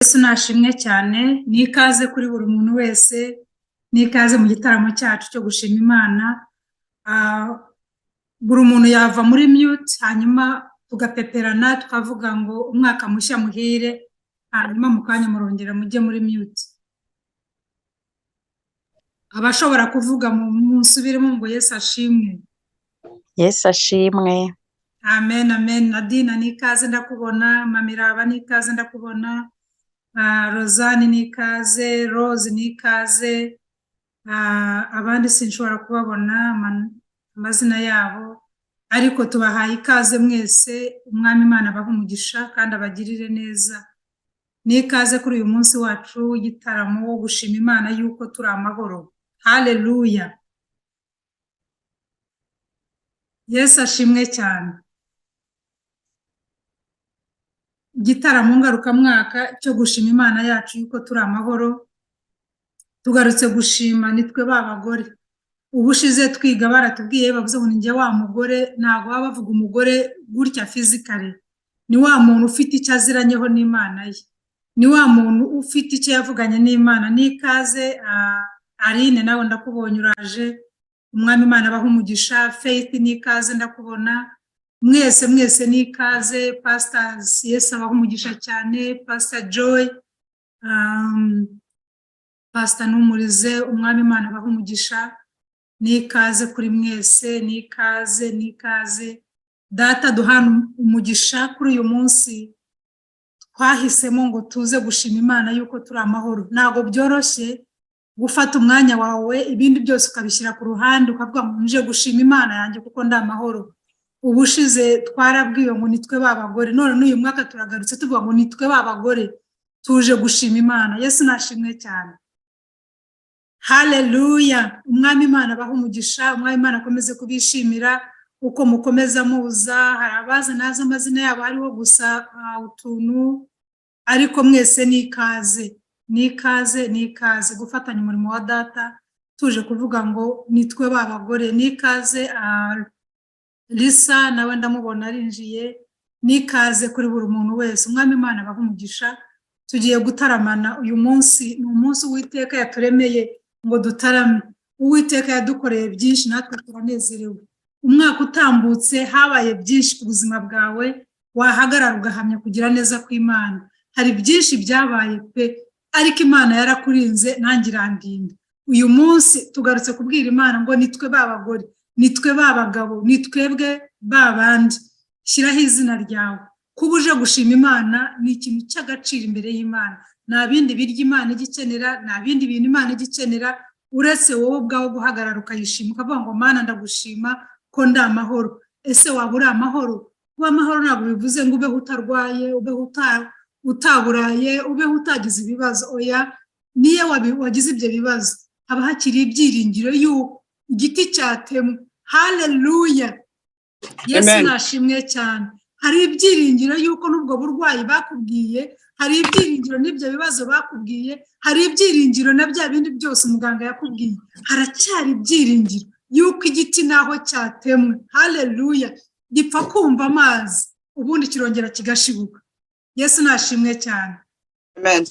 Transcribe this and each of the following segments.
Yesu nashimwe cyane, ni ikaze kuri buri muntu wese, ni ikaze mu gitaramo cyacu cyo gushima Imana. Buri muntu yava muri mute, hanyuma tugapeperana tukavuga ngo umwaka mushya muhire, hanyuma mu kanya murongera mujye muri mute. Abashobora kuvuga musubiremo ngo Yesu ashimwe. Yesu ashimwe. Amen, amen. Nadina ni ikaze ndakubona, Mamiraba ni ikaze ndakubona, Rozani ni ikaze, Rose ni ikaze, abandi sinshobora kubabona amazina yabo, ariko tubahaye ikaze mwese. Umwami Imana abahe umugisha kandi abagirire neza. Ni ikaze kuri uyu munsi wacu w'igitaramo wo gushima Imana yuko turi amahoro. Haleluya. Yesu ashimwe cyane. Igitaramo ngarukamwaka cyo gushima Imana yacu yuko turi amahoro. Tugarutse gushima nitwe babagore. Ubushize twiga baratubwiye bavuze ngo ninjye wa mugore, ntago baba bavuga umugore gutya physically. Ni wa muntu ufite icyo aziranyeho n'Imana ye. Ni wa muntu ufite icyo yavuganye n'Imana. Ni ikaze Aline, nawe ndakubonye uraje. Umwami Imana abahe umugisha. Faith ni ikaze ndakubona. Mwese ni ikaze. Pastors, Yesu abahe umugisha cyane. Pastor Joy, Pastor Numurize, umwami Imana abahe umugisha. Ni ikaze kuri mwese, ni ikaze. Data duhana umugisha kuri uyu munsi. Twahisemo ngo tuze gushima Imana yuko turi amahoro. Ntago byoroshye gufata umwanya wawe ibindi byose ukabishyira ku ruhande ukavuga ngo nje gushima Imana yanjye kuko ndi amahoro. Ubushize twarabwiwe ngo nitwe babagore, none n'uyu mwaka turagarutse tuvuga ngo nitwe babagore tuje gushima Imana. Yesu nashimwe cyane. Haleluya. Umwami Imana abahe umugisha, umwami Imana akomeze kubishimira uko mukomeza muza. Hari abaza naza amazina yabo hariho gusa utuntu, ariko mwese ni ikaze gufatanya umurimo wa data, tuje kuvuga ngo nitwe babagore. Ni ikaze Lisa, nawe ndamubona arinjiye. Ni ikaze kuri buri muntu wese. Umwami Imana abahe umugisha. Tugiye gutaramana uyu munsi, ni umunsi Uwiteka yaturemeye ngo dutarame. Uwiteka yadukoreye byinshi natwe turanezerewe. Umwaka utambutse habaye byinshi ku buzima bwawe, wahagarara ugahamya kugira neza kw'Imana. Hari byinshi byabaye pe, ariko Imana yarakurinze nanjye irandinda. Uyu munsi tugarutse kubwira Imana ngo nitwe babagore, nitwe babagabo, nitwebwe babandi. Shyiraho izina ryawe. Kuba uje gushima Imana ni ikintu cy'agaciro imbere y'Imana. Nta bindi birya Imana igikenera, nta bindi bintu Imana igikenera, uretse wowe ubwawe guhagarara ukayishima ukavuga ngo Mana ndagushima ko ndi amahoro. Ese waba uri amahoro? Kuba amahoro ntabwo bivuze ngo ubeho utarwaye, ubeho utaburaye, ubeho utagize ibibazo. Oya, niyo wagize ibyo bibazo haba hakiri ibyiringiro y'uko igiti cyatemwe. Haleluya. Yesu nashimwe cyane. Hari ibyiringiro y'uko n'ubwo burwayi bakubwiye, hari ibyiringiro n'ibyo bibazo bakubwiye, hari ibyiringiro na bya bindi byose umuganga yakubwiye. Haracyari ibyiringiro y'uko igiti naho cyatemwe. Haleluya. Gipfa kumva amazi ubundi kirongera kigashibuka. Yesu nashimwe cyane. Amen.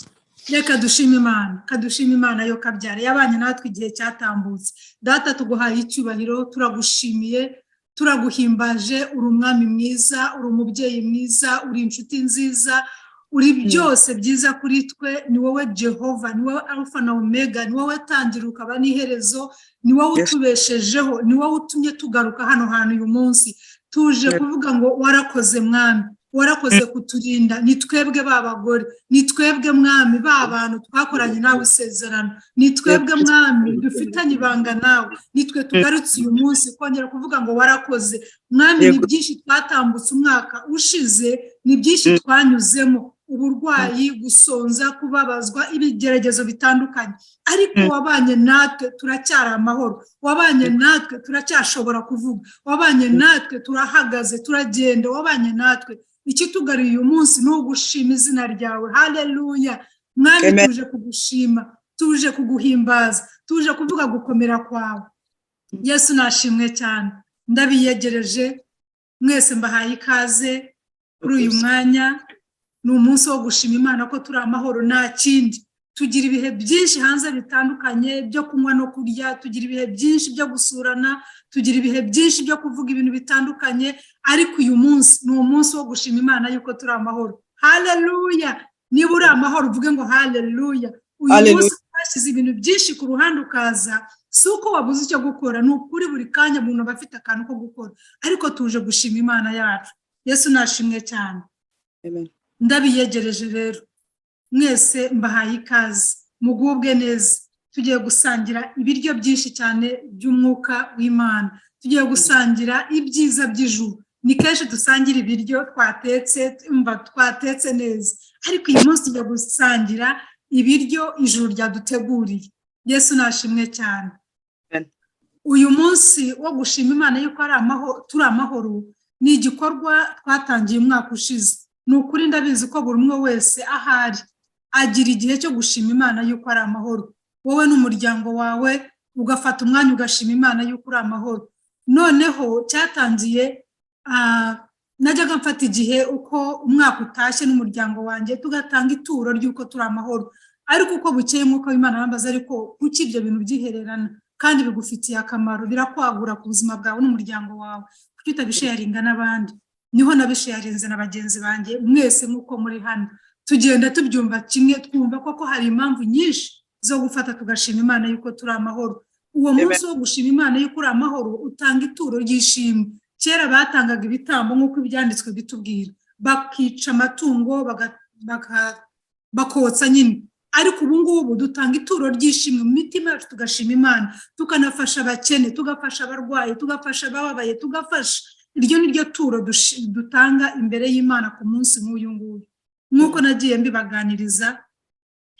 Reka dushime Imana, kadushime Imana yo kabyara yabanye natwe igihe cyatambutse. Data tuguhaye icyubahiro, turagushimiye, turaguhimbaje. Uri umwami mwiza, uri umubyeyi mwiza, uri inshuti nziza, uri byose byiza kuri twe. Ni wowe Jehova, ni wowe Alpha na Omega, ni wowe tangira ukaba n'iherezo, ni wowe utubeshejeho, ni wowe utumye tugaruka hano hantu uyu munsi. Tuje kuvuga ngo warakoze mwami, warakoze kuturinda. Ni twebwe babagore, ni twebwe mwami b'abantu twakoranye nawe isezerano, ni twebwe mwami dufitanye ibanga nawe. Ni twe tugarutse uyu munsi kongera kuvuga ngo warakoze mwami. Ni byinshi twatambutse umwaka ushize, ni byinshi twanyuzemo, uburwayi, gusonza, kubabazwa, ibigeragezo bitandukanye, ariko wabanye natwe turacyari amahoro. Wabanye natwe turacyashobora kuvuga, wabanye natwe turahagaze turagenda, wabanye natwe. Ikitugariye uyu munsi ni ugushima izina ryawe. Haleluya. Mwami tuje kugushima, tuje kuguhimbaza, tuje kuvuga gukomera kwawe. Yesu nashimwe cyane. Ndabiyegereje mwese, mbahaye ikaze kuri uyu mwanya. ni umunsi wo gushima Imana ko turi amahoro nta kindi. Tugira ibihe byinshi hanze bitandukanye byo kunywa no kurya, tugira ibihe byinshi byo gusurana, tugira ibihe byinshi byo kuvuga ibintu bitandukanye, ariko uyu munsi ni umunsi wo gushima Imana yuko turi amahoro. Haleluya! Niba uri amahoro uvuge ngo haleluya. Uyu munsi twashyize ibintu byinshi ku ruhande ukaza, si uko wabuze icyo gukora, ni ukuri buri kanya umuntu aba afite akantu ko gukora, ariko tuje gushima Imana yacu. Yesu nashimwe cyane. Ndabiyegereje rero, mwese mbahaye ikaze, mugubwe neza. Tugiye gusangira ibiryo byinshi cyane by'umwuka w'Imana, tugiye gusangira ibyiza by'ijuru. Ni kenshi dusangira ibiryo twatetse neza, ariko uyu munsi tugiye gusangira ibiryo ijuru ryaduteguriye. Yesu nashimwe cyane. Uyu munsi wo gushima Imana yuko turi amahoro ni igikorwa twatangiye umwaka ushize. Ni ukuri ndabizi ko buri umwe wese ahari agira igihe cyo gushima Imana yuko ari amahoro. Wowe n'umuryango wawe ugafata umwanya ugashima Imana yuko uri amahoro. Noneho cyatangiye najyaga mfata igihe uko umwaka utashye n'umuryango wanjye tugatanga ituro ry'uko turi amahoro, ariko uko bukeye nk'uko Imana yambaza, ariko kuki ibyo bintu byihererana kandi bigufitiye akamaro, birakwagura ku buzima bwawe n'umuryango wawe, kuki utabisharinga n'abandi? Niho nabisharinze na bagenzi banjye mwese nk'uko muri hano, tugenda tubyumva kimwe, twumva koko hari impamvu nyinshi zo gufata tugashima Imana yuko turi amahoro. Uwo munsi wo gushima Imana yuko uri amahoro utanga ituro ry'ishimwe. Kera batangaga ibitambo nk'uko ibyanditswe bitubwira, bakica amatungo bakotsa nyine, ariko ubu ngubu dutanga ituro ry'ishimwe mu mitima yacu tugashima Imana, tukanafasha abakene, tugafasha abarwayi, tugafasha abababaye, tugafasha. Iryo ni ryo turo dutanga imbere y'Imana ku munsi nk'uyu nguyu, nk'uko nagiye mbibaganiriza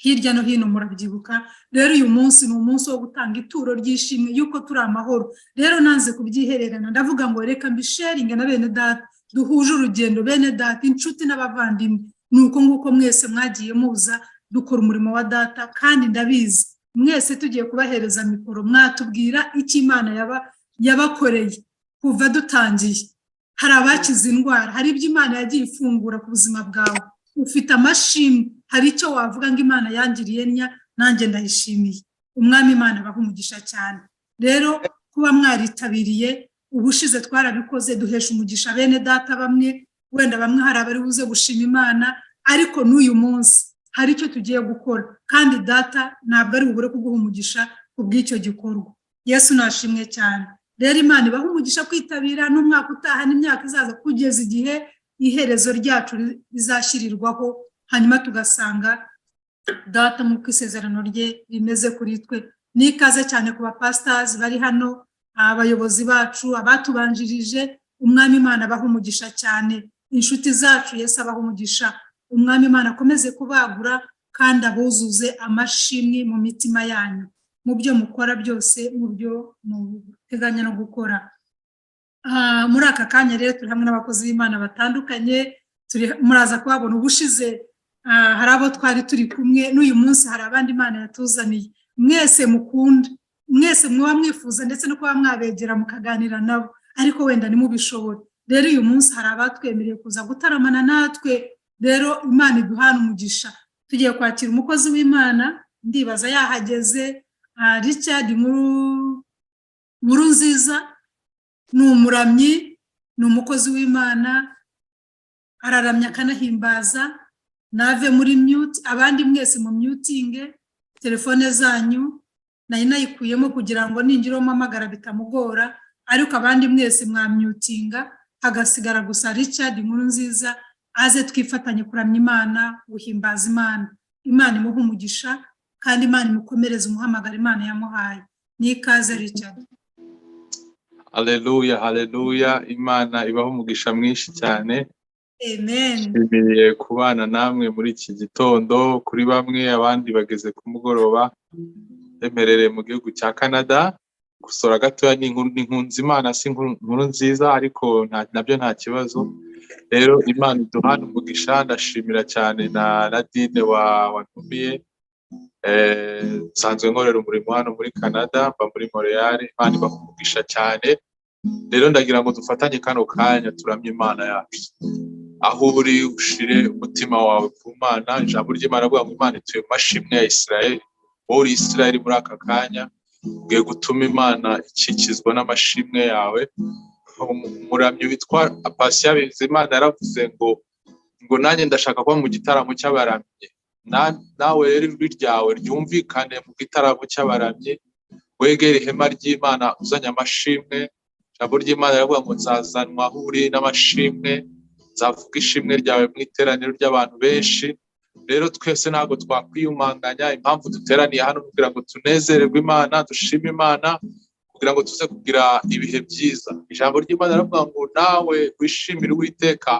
hirya no hino murabyibuka. Rero uyu munsi ni umunsi wo gutanga ituro ry'ishimwe yuko turi amahoro. Rero nanze kubyihererana, ndavuga ngo reka mbisharinge na bene data duhuje urugendo, bene data, inshuti n'abavandimwe. Nuko nguko mwese mwagiye muza dukora umurimo wa data, kandi ndabizi mwese tugiye kubahereza mikoro mwatubwira icyo Imana yabakoreye kuva dutangiye. Hari abakize indwara, hari ibyo Imana yagiye ifungura ku buzima bwawe, ufite amashimwe, hari icyo wavuga ngo Imana yangiriye nanjye ndayishimiye. Umwami Imana abaha umugisha cyane. Rero kuba mwaritabiriye, ubushize twarabikoze, duhesha umugisha bene data bamwe, wenda bamwe hari abari buze gushima Imana, ariko n'uyu munsi hari icyo tugiye gukora, kandi data ntabwo ari bubure kuguha umugisha kubw'icyo gikorwa. Yesu nashimwe cyane. Rero Imana ibaha umugisha kwitabira n'umwaka utaha n'imyaka izaza, kugeza igihe iherezo ryacu rizashyirirwaho, hanyuma tugasanga data nk'uko isezerano rye rimeze kuri twe. Nikaze cyane ku bapastors bari hano, abayobozi bacu, abatubanjirije. Umwami Imana abaha umugisha cyane. Inshuti zacu Yesu abaha umugisha. Umwami Imana akomeze kubagura kandi abuzuze amashimwe mu mitima yanyu, mu byo mukora byose, mu byo muteganya no gukora. Muri aka kanya rero turi hamwe n'abakozi b'Imana batandukanye, muraza kubabona. Ubushize hari abo twari turi kumwe, n'uyu munsi hari abandi Imana yatuzaniye. Mwese mukunda, mwese mwaba mwifuza ndetse no kuba mwabegera mukaganira nabo, ariko wenda nimubishobora. Rero uyu munsi hari abatwemereye kuza gutaramana natwe. Rero Imana iduhana umugisha. Tugiye kwakira umukozi w'Imana, ndibaza yahageze, Richard Nkuru nziza. Ni umuramyi, ni umukozi w'Imana, araramya akanahimbaza. Nave muri mute, abandi mwese mu mutinge telefone zanyu, nayo nayikuyemo kugira ngo ninjiro mpamagara bitamugora, ariko abandi mwese mwamyutinga, hagasigara gusa Richard Nkuru nziza aze twifatanye kuramya Imana, guhimbaza Imana. Imana imuha umugisha kandi Imana imukomereze umuhamagara Imana yamuhaye. Nikaze Richard. Haleluya, haleluya. Imana ibaho umugisha mwinshi cyane. Amen. Nshimiye kubana namwe muri iki gitondo. Kuri bamwe, abandi bageze ku mugoroba, bemerereye mu gihugu cya Canada. Gusora gatoya ni inkunzi Imana, si Nkuru nziza, ariko nabyo nta kibazo. Rero Imana iduhana umugisha. Ndashimira cyane na Nadine wantumiye. Nsanzwe nkorera umurimo hano muri Canada, mba muri Montreal. Imana ibaha umugisha cyane. Rero ndagira ngo dufatanye kano kanya turamye Imana yacu. aho uri ushire umutima wawe ku Mana. Ijambo ry'Imana avuga ngo Imana ituye mu mashimwe ya Isirayeli. Wowe uri Isirayeli muri aka kanya, ugiye gutuma Imana ikikizwa n'amashimwe yawe. Umuramyi witwa Apasiya Bizimana yaravuze ngo nanjye ndashaka kuba mu gitaramo cy'abaramyi. Nawe rero ijwi ryawe ryumvikane mu gitaramo cy'abaramyi, wegere ihema ry'Imana uzanye amashimwe. Ijambo ry'Imana riravuga ngo nzazanwa aho uri n'amashimwe, nzavuga ishimwe ryawe mu iteraniro ry'abantu benshi. Rero twese ntabwo twakwiyumanganya, impamvu duteraniye hano kugira ngo tunezererwe Imana, dushime Imana, kugira ngo tuze kugira ibihe byiza. Ijambo ry'Imana riravuga ngo nawe wishimire Uwiteka,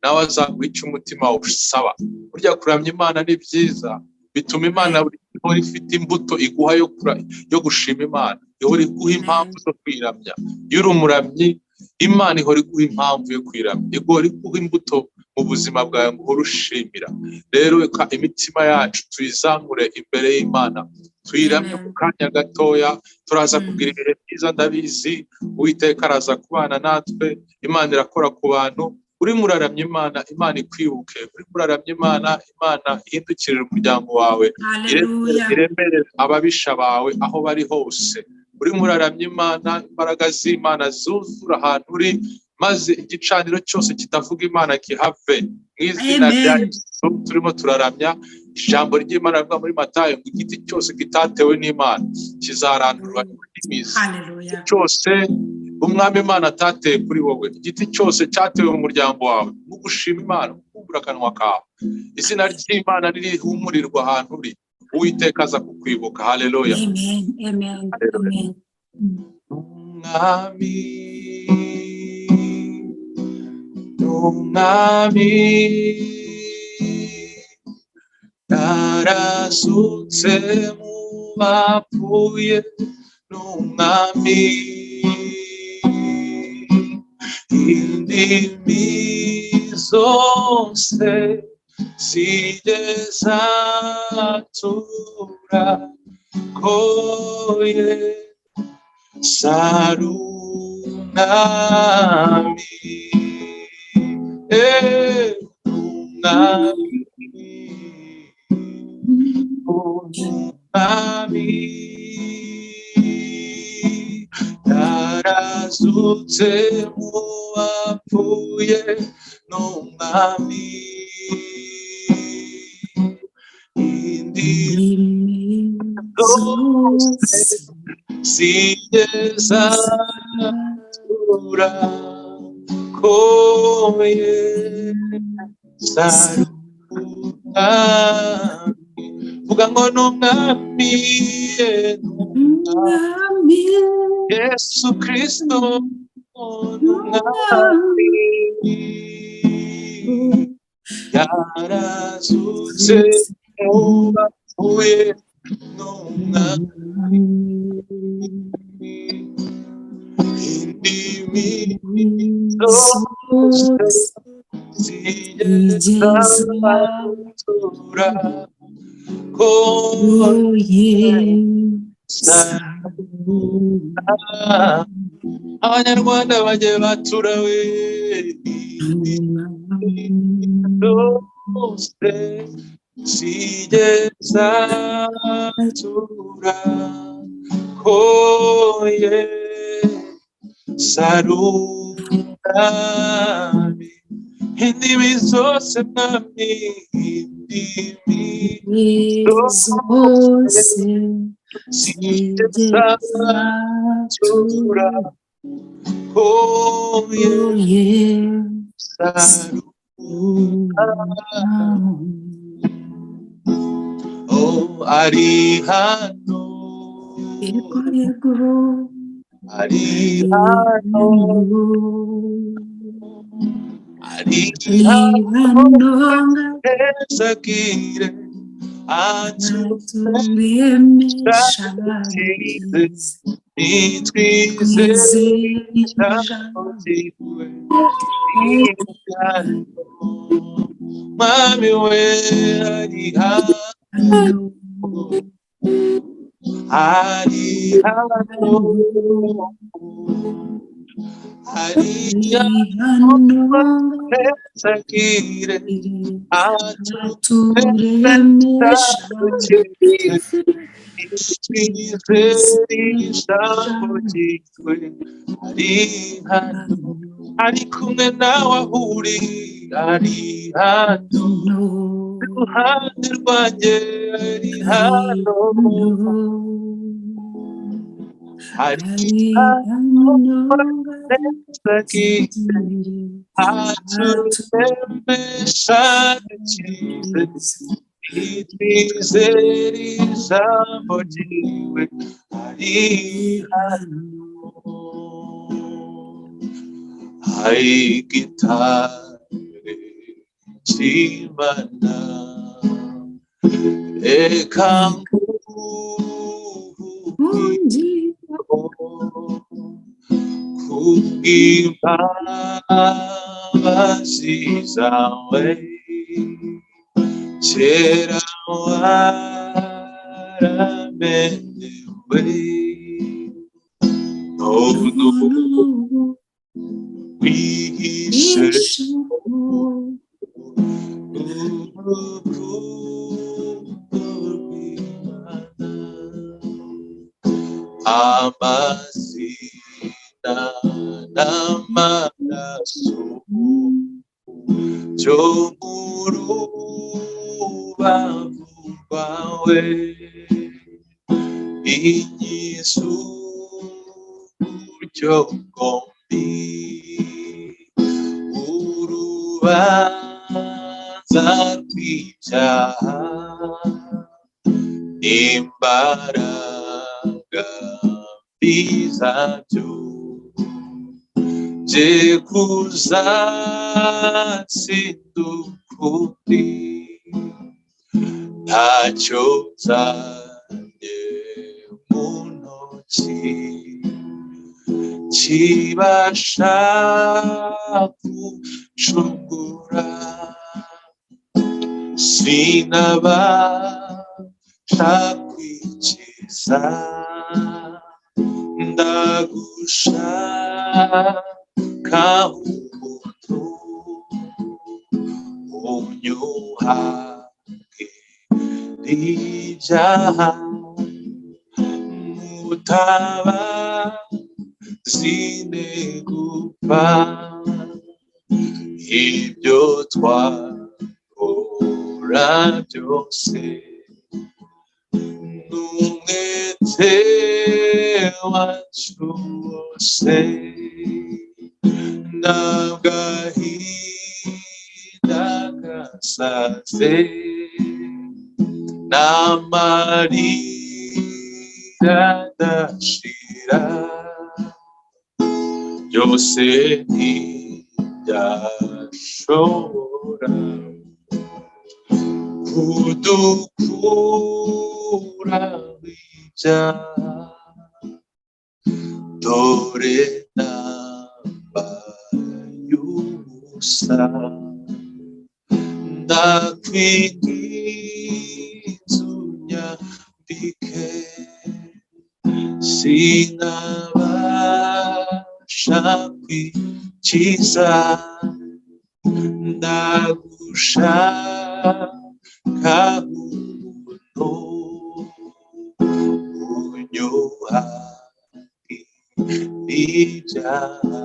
nawe azaguha icyo umutima usaba. Burya kuramya Imana ni byiza, bituma Imana ihora ifite imbuto iguha yo gushima Imana, ihora iguha impamvu zo kwiramya. Iyo uri umuramyi, Imana ihora iguha impamvu yo kwiramya, ihora iguha imbuto mu buzima bwawe ngo uhore ushimira. Rero reka imitima yacu tuyizamure imbere y'Imana, tuyiramye ku kanya gatoya. Turaza kugira ibihe byiza, ndabizi Uwiteka araza kubana natwe. Imana irakora ku bantu. Urimo uraramya Imana, Imana ikwibuke. Urimo uraramya Imana, Imana ihindukirire umuryango wawe, iremere ababisha bawe aho bari hose. Urimo uraramya Imana, imbaraga z'Imana zuzura ahantu uri, maze igicaniro cyose kitavuga Imana kihave mu izina rya Yesu. Turimo turaramya. Ijambo ry'Imana rivuga muri Matayo ngo igiti cyose kitatewe n'Imana kizarandurwa n'imizi. Cyose Umwami Imana atateye kuri wowe, igiti cyose cyatewe mu muryango wawe, mu gushima Imana, kumbura akanwa kawe, izina ry'Imana ririhumurirwa ahantu uri, Uwiteka aza kukwibuka. Haleluya. Amen. Amen. Amen. Umwami yarazutse mu bapfuye, n'Umwami indimi zose zigezatura ko Yesu ari Umwami. Umwami yarazutse mu bapfuye, n'Umwami indimi zose zigezatura ko Yesu ari Umwami. Vuga ngo n'Umwami, n'Umwami Yesu Kristo, n'Umwami yarazutse mu bapfuye, n'Umwami indimi zose zigezatura ko Yesu ari Umwami. Abanyarwanda bajye batura we, zose zigezatura ko Yesu ari Umwami. Indimi zose Mwami, indimi zose zigezatura ko Yesu ari Umwami. Oh, ari hano, ari hano, ari hano, ezagire aturemesha nitwize ijambo ryiwe. Mwami we ari hano, ari hano, Sakire aturemesha ari kumwe nawe aho uri ari hano iruhande rwanjye ari hano ari hano aturemesha dukize itwizere ijambo ryiwe ari hano hari gitare cy'Imana reka kubw'imbabazi zawe kera waramenewe none ubu wihishe urukundo rw'Imana amazina n'amaraso byo mu rubavu rwawe inyizu uburyo bwombi urubanza rw'ibyaha imbaraga bizabyo je kuzatsinda ukuri ntacyo nzanye mu ntoki kibasha gucungura sinabasha kwikiza ndagushaka umuntu unyuhage n'ibyaha mutabazi gupfa ibyo twakora byose n'umwete wacu wose n'agahinda gasaze n'amarira adashira byose ntibyashobora kudukura ibyaha dore nambaye ubusa ndakwinginze unyambike sinabasha kwikiza ndagushaka umuntu unyuhage ibyaha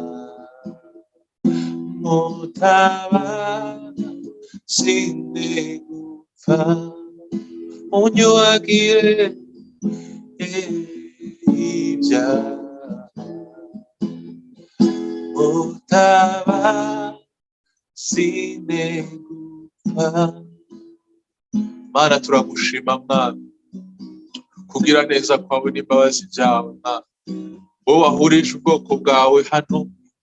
mutabazi gupfa unyuhagire ibyaha mutabazi gupfa. Mana turagushima mwana kugira neza kwawe n'imbabazi byawe mwana wowe wahurije ubwoko bwawe hano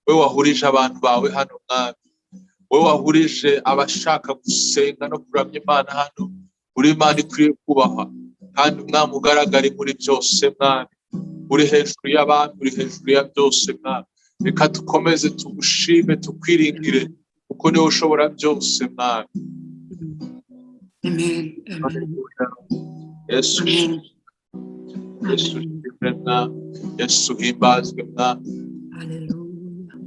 wowe wahurije abantu bawe hano mwana wowe wahurije abashaka gusenga no kuramya Imana hano uri Imana ikwiye kubaha kandi umwami ugaragare muri byose mwana uri hejuru y'abandi uri hejuru ya byose mwana reka dukomeze tugushime tukwiringire kuko niwe ushobora byose mwana. Amen. Amen. Yesu Yesu himbazwe mwana Hallelujah.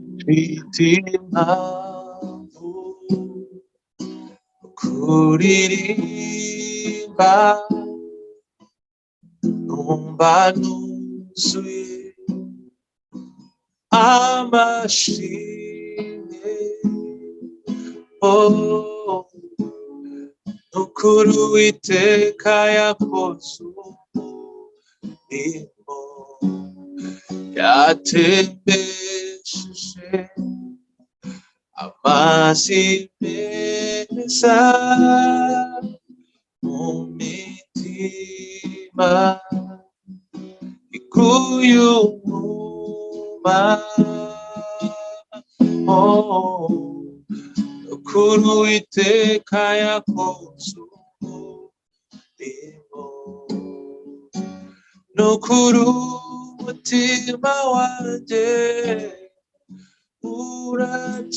impamvu kuririmba numva nuzuye amashimwe nukuri Uwiteka yakoze umurimo yatembesheje amazi meza mu mitima iguye umuma nukuri Uwiteka yakoze umurimo nukuri umutima wanjye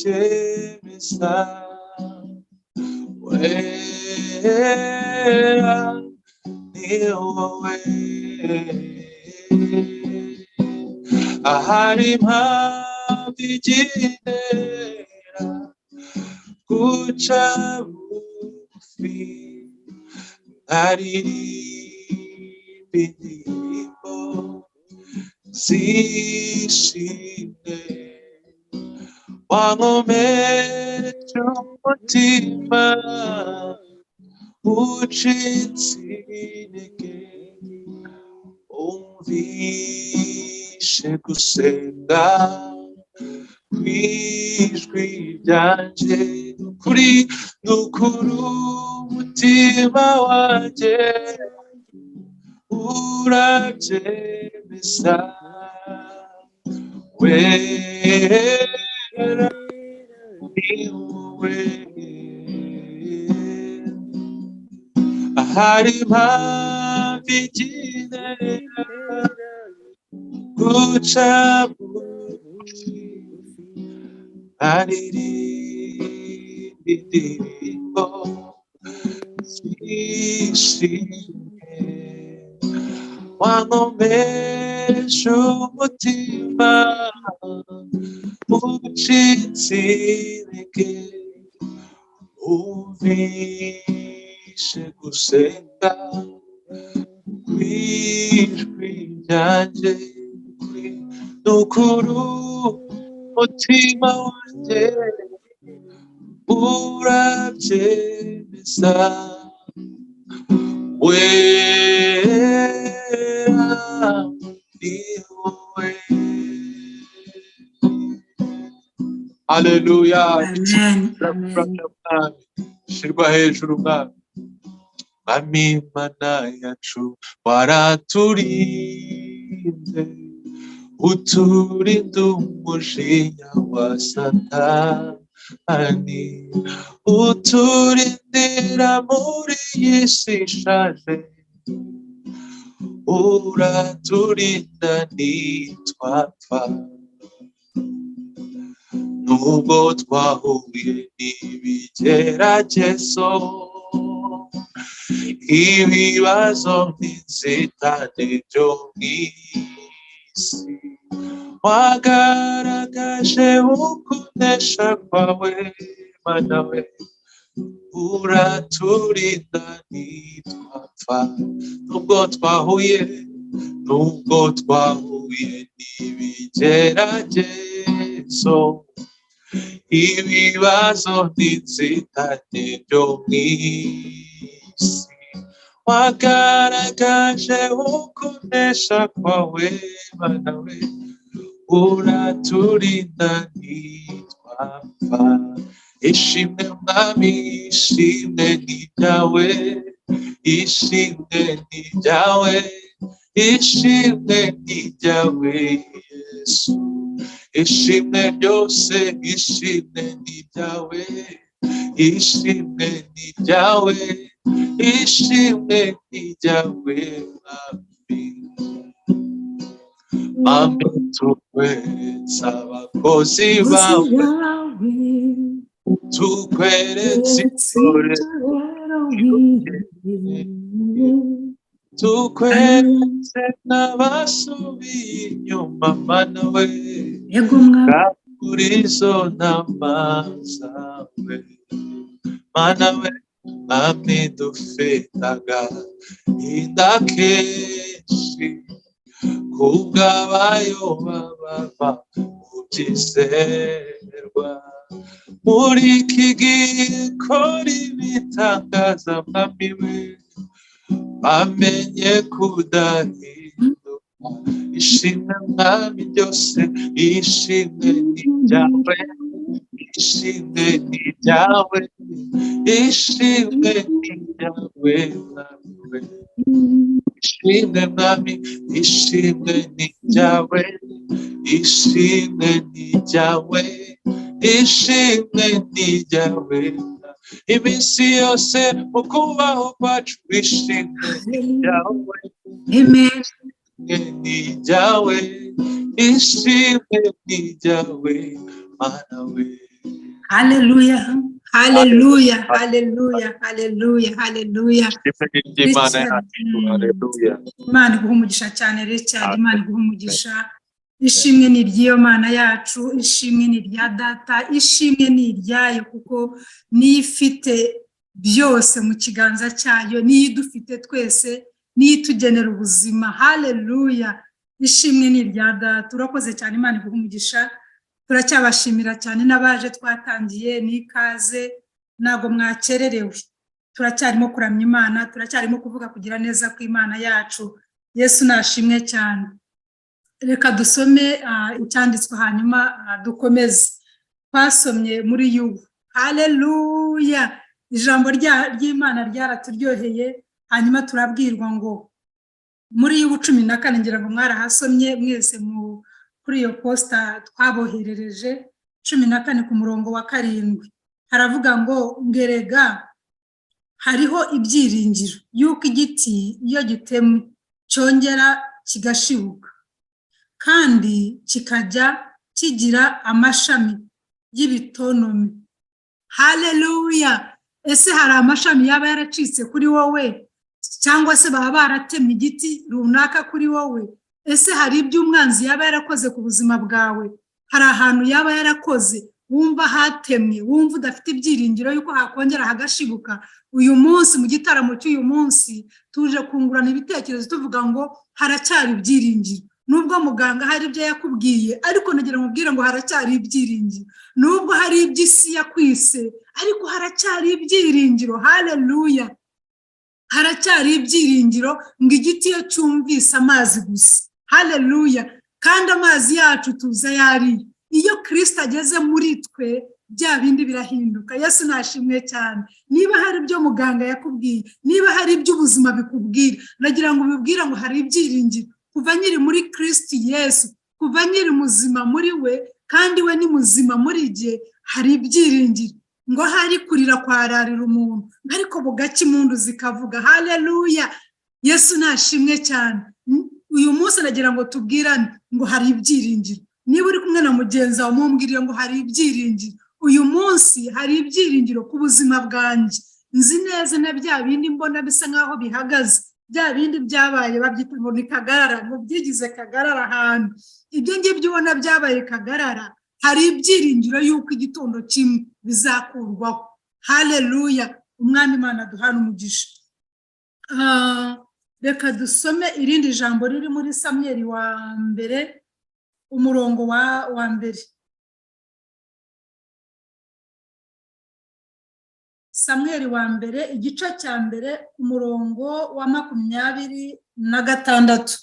urabyemeza wera ni wowe ahari impamvu igendera guca bugufi nkaririmba indirimbo zishimwe wankomeje umutima ucitse intege umvishe gusenga kw'ijwi ryanje nukuri umutima wanjye urabyemeza wera ni wowe ahari impamvu igendera guca bugufi nkaririmba indirimbo zishimye wankomeje umutima ucitse intege umvishe gusenga kw'ijwi ryanjye nukuri umutima wanjye urabyemeza wera ni wowe. Haleluya. Amen. Amen. Shirwa hejuru mwami. Mwami Mana yacu waraturinze uturinda umujinya wa Satani uturindira muri iyi si ishaje uraturinda ntitwapfa nubwo twahuye n'ibigeragezo ibibazo n'inzitane byo mw'isi wagaragaje ukunesha kwawe Mana we uraturinda ntitwapfa nubwo twahuye n'ibigeragezo ibibazo n'inzitane byo mw'isi wagaragaje ukunesha kwawe Mana we uraturinda ntitwapfa ishimwe mwami ishimwe n'iryawe ishimwe n'iryawe ishimwe n'iryawe Yesu ishimwe ryose ishimwe n'iryawe ishimwe n'iryawe ishimwe n'iryawe mwami tukweretse abakozi bawe tukweretse tukweretse n'abasubiye inyuma Mana we kuri zo ntama zawe mana we mwami dufitaga inda kenshi kubw'abayoba bava mu byizerwa muri iki gikora ibitangaza mwami we bamenye kudahinduka ishimwe mwami ryose ishimwe ni ryawe ishimwe ni ryawe ishimwe ni ryawe mwami we ishimwe mwami ishimwe ni ryawe ishimwe ni ryawe ishimwe ni ryawe iminsi yose mu kubaho kwacu ishimwe ni ryawe Amen. ni ryawe ishimwe ni ryawe mana we Hallelujah. Hallelujah. Hallelujah. Hallelujah. Hallelujah. Imana yacu haleluya Imana iguha umugisha cyane Richard, Imana iguha umugisha. Ishimwe ni ry'iyo Mana yacu, ishimwe ni rya data, ishimwe ni iryayo kuko niyo ifite byose mu kiganza cyayo, niyo idufite twese, niyo itugenera ubuzima. Haleluya. Ishimwe ni rya data. Urakoze cyane, Imana iguha umugisha. Turacyabashimira cyane n'abaje twatangiye n'ikaze, ntago mwakererewe. Turacyarimo kuramya Imana, turacyarimo kuvuga kugira neza kw'Imana yacu. Yesu nashimwe cyane. Reka dusome icyanditswe hanyuma dukomeze. Twasomye muri Yubu. Haleluya. Ijambo ry'Imana ryaraturyoheye, hanyuma turabwirwa ngo muri Yubu 14 ngira ngo mwarahasomye mwese kuri iyo posta twaboherereje 14 ku murongo wa 7. Haravuga ngo ngerega hariho ibyiringiro yuko igiti iyo gitemwe cyongera kigashibuka kandi kikajya kigira amashami y'ibitonome. Haleluya. Ese hari amashami yaba yaracitse kuri wowe cyangwa se baba baratemye igiti runaka kuri wowe? Ese hari ibyo umwanzi yaba yarakoze ku buzima bwawe? Hari ahantu yaba yarakoze wumva hatemwe, wumva udafite ibyiringiro yuko hakongera hagashibuka? Uyu munsi mu gitaramo cy'uyu munsi tuje kungurana ibitekerezo tuvuga ngo haracyari ibyiringiro. Nubwo muganga hari ibyo yakubwiye, ariko nagira mubwire ngo haracyari ibyiringiro. Nubwo hari iby'isi yakwise, ariko haracyari ibyiringiro. Haleluya. Haracyari ibyiringiro ngo igiti iyo cyumvise amazi gusa. Haleluya. Kandi amazi yacu tuza yari iyo Kristo ageze muri twe bya bindi birahinduka. Yesu nashimwe cyane. Niba hari ibyo muganga yakubwiye, niba hari ibyo ubuzima bikubwira, nagira ngo ubibwira ngo hari ibyiringiro. Kuva nyiri muri Kristo Yesu, kuva nyiri muzima muri we, kandi we ni muzima muri jye, hari ibyiringiro. Ngo hari kurira kwararira umuntu, ariko bugaki impundu zikavuga. Haleluya. Yesu nashimwe cyane. Uyu munsi nagira ngo tubwirane ngo hari ibyiringiro. Niba uri kumwe na mugenzi wawe mumbwirire ngo hari ibyiringiro. Uyu munsi hari ibyiringiro ku buzima bwanjye. Nzi neza na bya bindi mbona bisa nkaho bihagaze, bya bindi byabaye babyita ngo ni kagarara, ngo byigize kagarara ahantu. Ibyo ngibyo ubona byabaye kagarara, hari ibyiringiro yuko igitondo kimwe bizakurwaho. Haleluya. Umwami Imana duhana umugisha. Reka dusome irindi jambo riri muri Samweli wa mbere umurongo wa mbere. Samweli wa mbere igice cya mbere umurongo wa 26.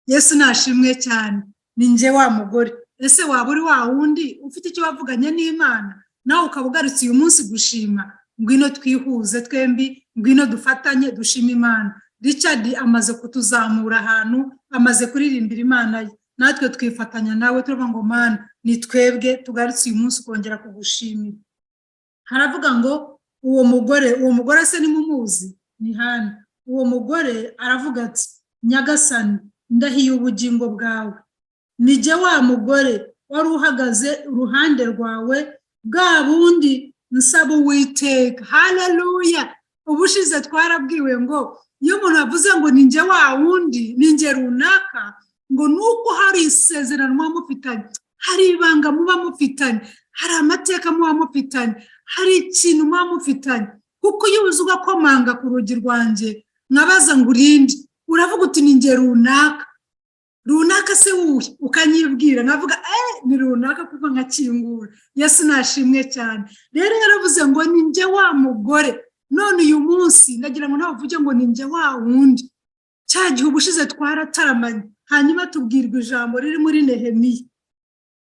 Yesu nashimwe cyane. Ni nje wa mugore. Ese waba uri wa wundi ufite icyo wavuganye n'Imana nawe ukaba ugarutse uyu munsi gushima? Ngwino twihuze twembi, ngwino dufatanye dushima Imana. Richard amaze kutuzamura ahantu, amaze kuririmbira Imana ye. Natwe twifatanya nawe tuvuga ngo Mana ni twebwe tugarutse uyu munsi kongera kugushimira. Haravuga ngo uwo mugore se ni mumuzi? Ni Hana. Uwo mugore aravuga ati Nyagasani ndahiye ubugingo bwawe, nije wa mugore wari uhagaze uruhande rwawe bwa bundi nsaba Uwiteka. Haleluya. Ubushize twarabwiwe ngo iyo umuntu avuze ngo ninjye wa wundi, ninjye runaka, ngo nuko hari isezerano mufitanye, hari ibanga muba mufitanye, hari amateka muba mufitanye, hari ikintu muba mufitanye, kuko iyo uzi ugakomanga ku rugi rwanjye nkabaza ngo urinde, uravuga uti ni njye runaka se wuhe, ukanyibwira nkavuga ni runaka kuko nkakingura. Yesu nashimwe cyane. Rero yaravuze ngo ni njye wa mugore. None uyu munsi ndagira ngo nawe uvuge ngo ni njye wa wundi. Cya gihe ubushize twarataramanye, hanyuma tubwirwa ijambo riri muri Nehemiya.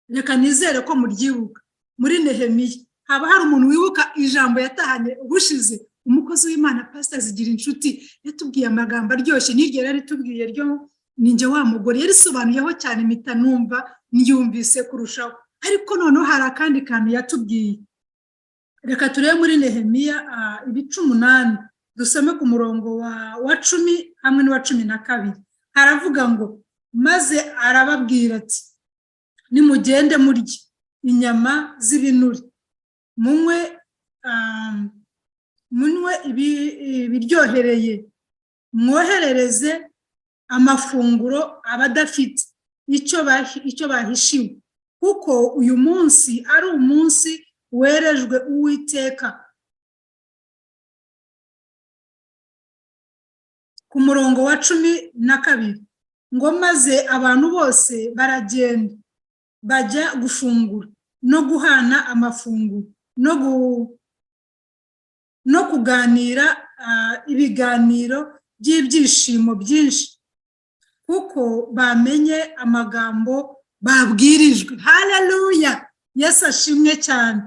Reka nizere ko muryibuka. Muri Nehemiya haba hari umuntu wibuka ijambo yatahanye ubushize. Umukozi w'Imana Pastor Zigira Inshuti yatubwiye amagambo aryoshye, n'iryo yari tubwiye ryo ni njye wa mugore. Yarisobanuyeho cyane mpita numva nyumvise kurushaho. Ariko noneho hari akandi kantu yatubwiye. Reka turebe muri Nehemiya ibice 8 dusome ku murongo wa 10 hamwe n'uwa 12. Haravuga ngo maze arababwira ati nimugende murye inyama z'ibinure, munywe ibiryohereye, mwoherereze amafunguro abadafite icyo bahishiwe, kuko uyu munsi ari umunsi werejwe Uwiteka. Ku murongo wa 12 ngo maze abantu bose baragenda bajya gufungura no guhana amafunguro no kuganira ibiganiro by'ibyishimo byinshi, kuko bamenye amagambo babwirijwe. Haleluya! Yesu ashimwe cyane.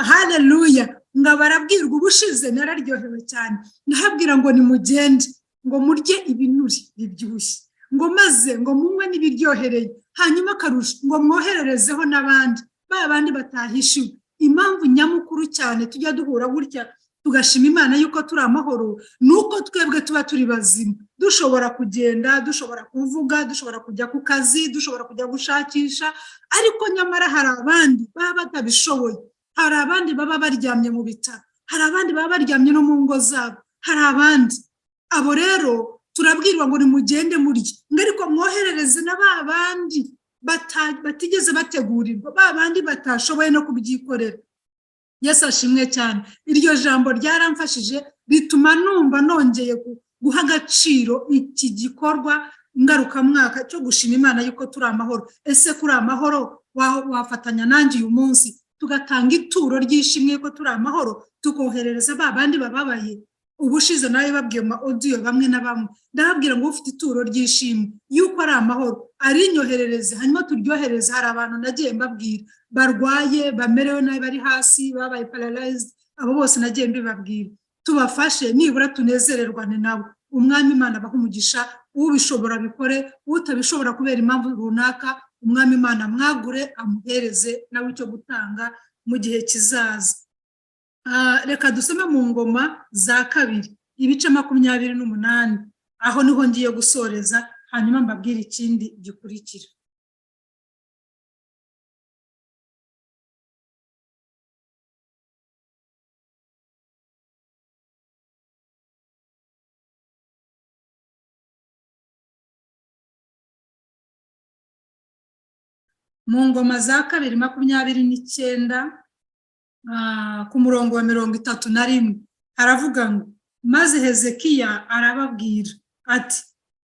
Haleluya! Ngo barabwirwa ubushize nararyohewe cyane. Ndahabwira ngo nimugende ngo murye ibinuri bibyibushye, ngo maze ngo munywe n'ibiryohereye, hanyuma karusha ngo mwohererezeho n'abandi babandi batahishiwe. Impamvu nyamukuru cyane tujya duhura gutya tugashima Imana yuko turi amahoro, nuko twebwe tuba turi bazima, dushobora kugenda, dushobora kuvuga, dushobora kujya ku kazi, dushobora kujya gushakisha. Ariko nyamara hari abandi baba batabishoboye, hari abandi baba baryamye mu bitaro, hari abandi baba baryamye no mu ngo zabo, hari abandi. Abo rero turabwirwa ngo nimugende murye, ngo ariko mwoherereze na babandi batigeze bategurirwa, babandi batashoboye no kubyikorera. Yesu ashimwe cyane. Iryo jambo ryaramfashije bituma numva nongeye guha agaciro iki gikorwa ngarukamwaka cyo gushima Imana yuko turi amahoro. Ese kuri amahoro wafatanya nanjye uyu munsi tugatanga ituro ry'ishimwe ko turi amahoro, tukoherereza babandi bababaye? Ubushize nawe babwiye mu audio bamwe na bamwe, ndababwira ngo ufite ituro ry'ishimwe yuko ari amahoro arinyoherereze, hanyuma turyohereze. Hari abantu nagiye mbabwira barwaye, bamerewe nabi, bari hasi, babaye paralyzed, abo bose nagiye mbibabwira. Tubafashe nibura tunezererwane nabo. Umwami Imana abaha umugisha, ubishobora bikore, utabishobora kubera impamvu runaka, umwami Imana mwagure amuhereze nawe icyo gutanga mu gihe kizaza. Reka dusome mu Ngoma za 2 ibice 28, aho niho ngiye gusoreza, hanyuma mbabwira ikindi gikurikira. Mu Ngoma za 2:29 ku murongo wa 31 haravuga ngo maze Hezekiya arababwira ati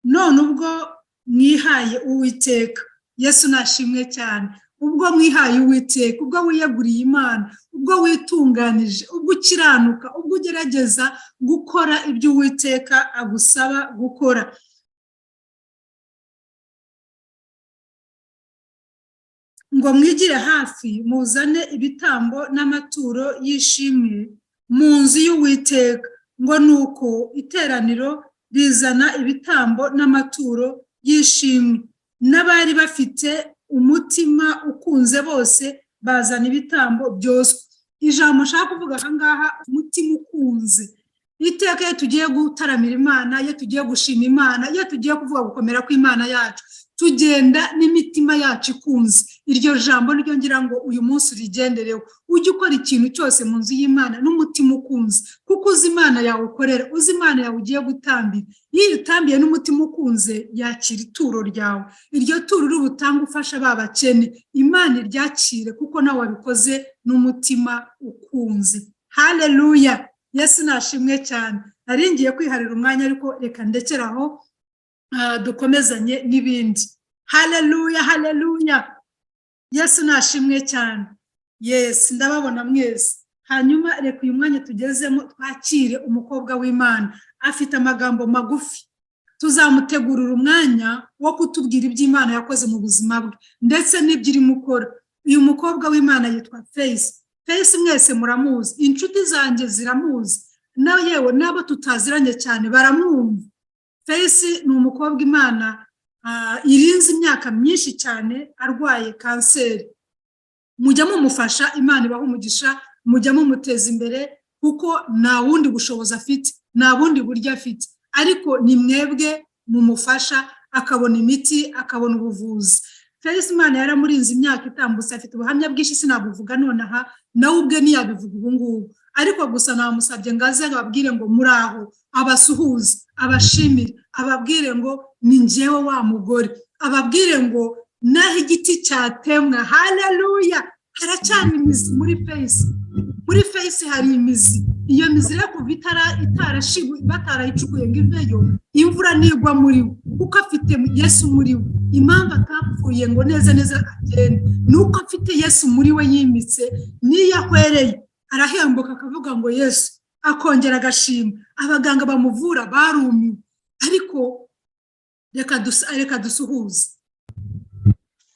none ubwo mwihaye Uwiteka. Yesu nashimwe cyane. Ubwo mwihaye Uwiteka, ubwo wiyeguriye Imana, ubwo witunganije, ubwo ukiranuka, ubwo ugerageza gukora ibyo Uwiteka agusaba gukora, ngo mwigire hafi muzane ibitambo n'amaturo y'ishimwe mu nzu y'Uwiteka. Ngo nuko iteraniro rizana ibitambo n'amaturo y'ishimwe, n'abari bafite umutima ukunze bose bazana ibitambo byoswa. Ijambo nshaka kuvuga aha ngaha, umutima ukunze. Iteka iyo tugiye gutaramira Imana, iyo tugiye gushima Imana, iyo tugiye kuvuga gukomera kw'Imana yacu, tugenda n'imitima yacu ikunze. Iryo jambo niryo ngira ngo uyu munsi urigendereho, ujye ukora ikintu cyose mu nzu y'Imana n'umutima ukunze, kuko uzi Imana yawe ukorera, uzi Imana yawe ugiye gutambira. Iyo utambiye n'umutima ukunze, yakira ituro ryawe. Iryo turo uri butange ufasha ba bakene, Imana iryakire kuko nawe wabikoze n'umutima ukunze. Haleluya! Yesu nashimwe cyane. Nari ngiye kwiharira umwanya ariko reka ndekeraho dukomezanye n'ibindi. Haleluya, haleluya. Yesu nashimwe cyane. Yes, ndababona mwese. Hanyuma reka uyu mwanya tugezemo twakire umukobwa w'Imana. Afite amagambo magufi. Tuzamutegurira umwanya wo kutubwira iby'Imana yakoze mu buzima bwe ndetse n'ibyo irimo gukora. Uyu mukobwa w'Imana yitwa Faith. Faith mwese muramuzi, inshuti zanjye ziramuzi, na yewe nabo tutaziranye cyane baramwumva. Faith ni umukobwa Imana irinze imyaka myinshi cyane arwaye kanseri. Mujya mumufasha, Imana ibaha umugisha, mujya mumuteza imbere kuko nta wundi bushobozi afite, nta bundi buryo afite, ariko ni mwebwe mumufasha akabona imiti, akabona ubuvuzi. Faith Imana yaramurinze imyaka itambutse, afite ubuhamya bwinshi sinabuvuga nonaha, nawe ubwe ntiyabivuga ubu ngubu, ariko gusa namusabye ngo aze ababwire ngo muraho, abasuhuze, abashimire, ababwire ngo ni njyewe wa mugore, ababwire ngo naho igiti cyatemwe. Haleluya! Haracyari imizi muri Faith. Muri Faith hari imizi. Iyo mizi rero kuva batarayicukuye ngo iveyo, imvura nigwa muri we kuko afite Yesu muri we. Impamvu atapfuye ngo neza neza agende nuko afite Yesu muri we yimitse, niyo ahwereye arahembuka akavuga ngo Yesu, akongera agashima. Abaganga bamuvura barumiwe, ariko reka dusuhuze,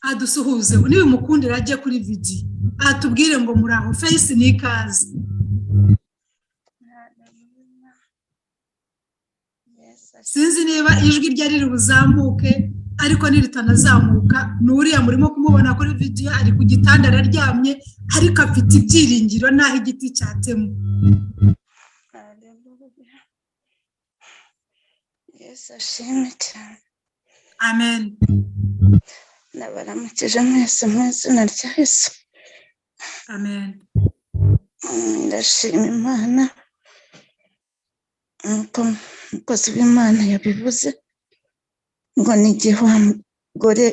adusuhuze. Niba umukundira ajye kuri video atubwire ngo muraho. Faith ni ikaze. Sinzi niba ijwi rye riri buzamuke, ariko niritanazamuka n'uriya murimo kumubona kuri video ari ku gitanda araryamye, ariko afite ibyiringiro naho igiti cyatemwe. Yesu ashimwe cyane. Amen. Ndabaramukije mwese mu izina rya Yesu. Amen. Ndashima Imana nk'uko umukozi w'Imana yabivuze ngo ni igihe wa mugore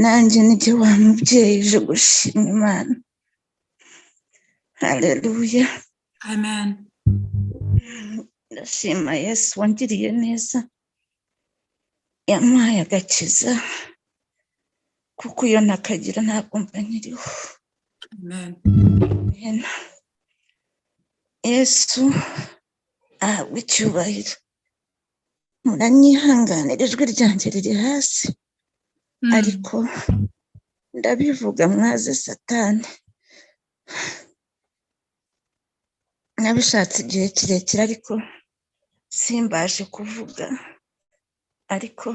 nanjye ni igihe wa mubyeyi uje gushima Imana. Haleluya. Amen. Ndashima Yesu wangiriye neza, yampaye agakiza, kuko iyo ntakagira ntabwo mba nkiriho. Amen. Amen. Yesu ahabwe icyubahiro. Muranyihanganira ijwi ryanjye riri hasi, ariko ndabivuga mwaze Satani. Nabishatse igihe kirekire ariko simbashe kuvuga, ariko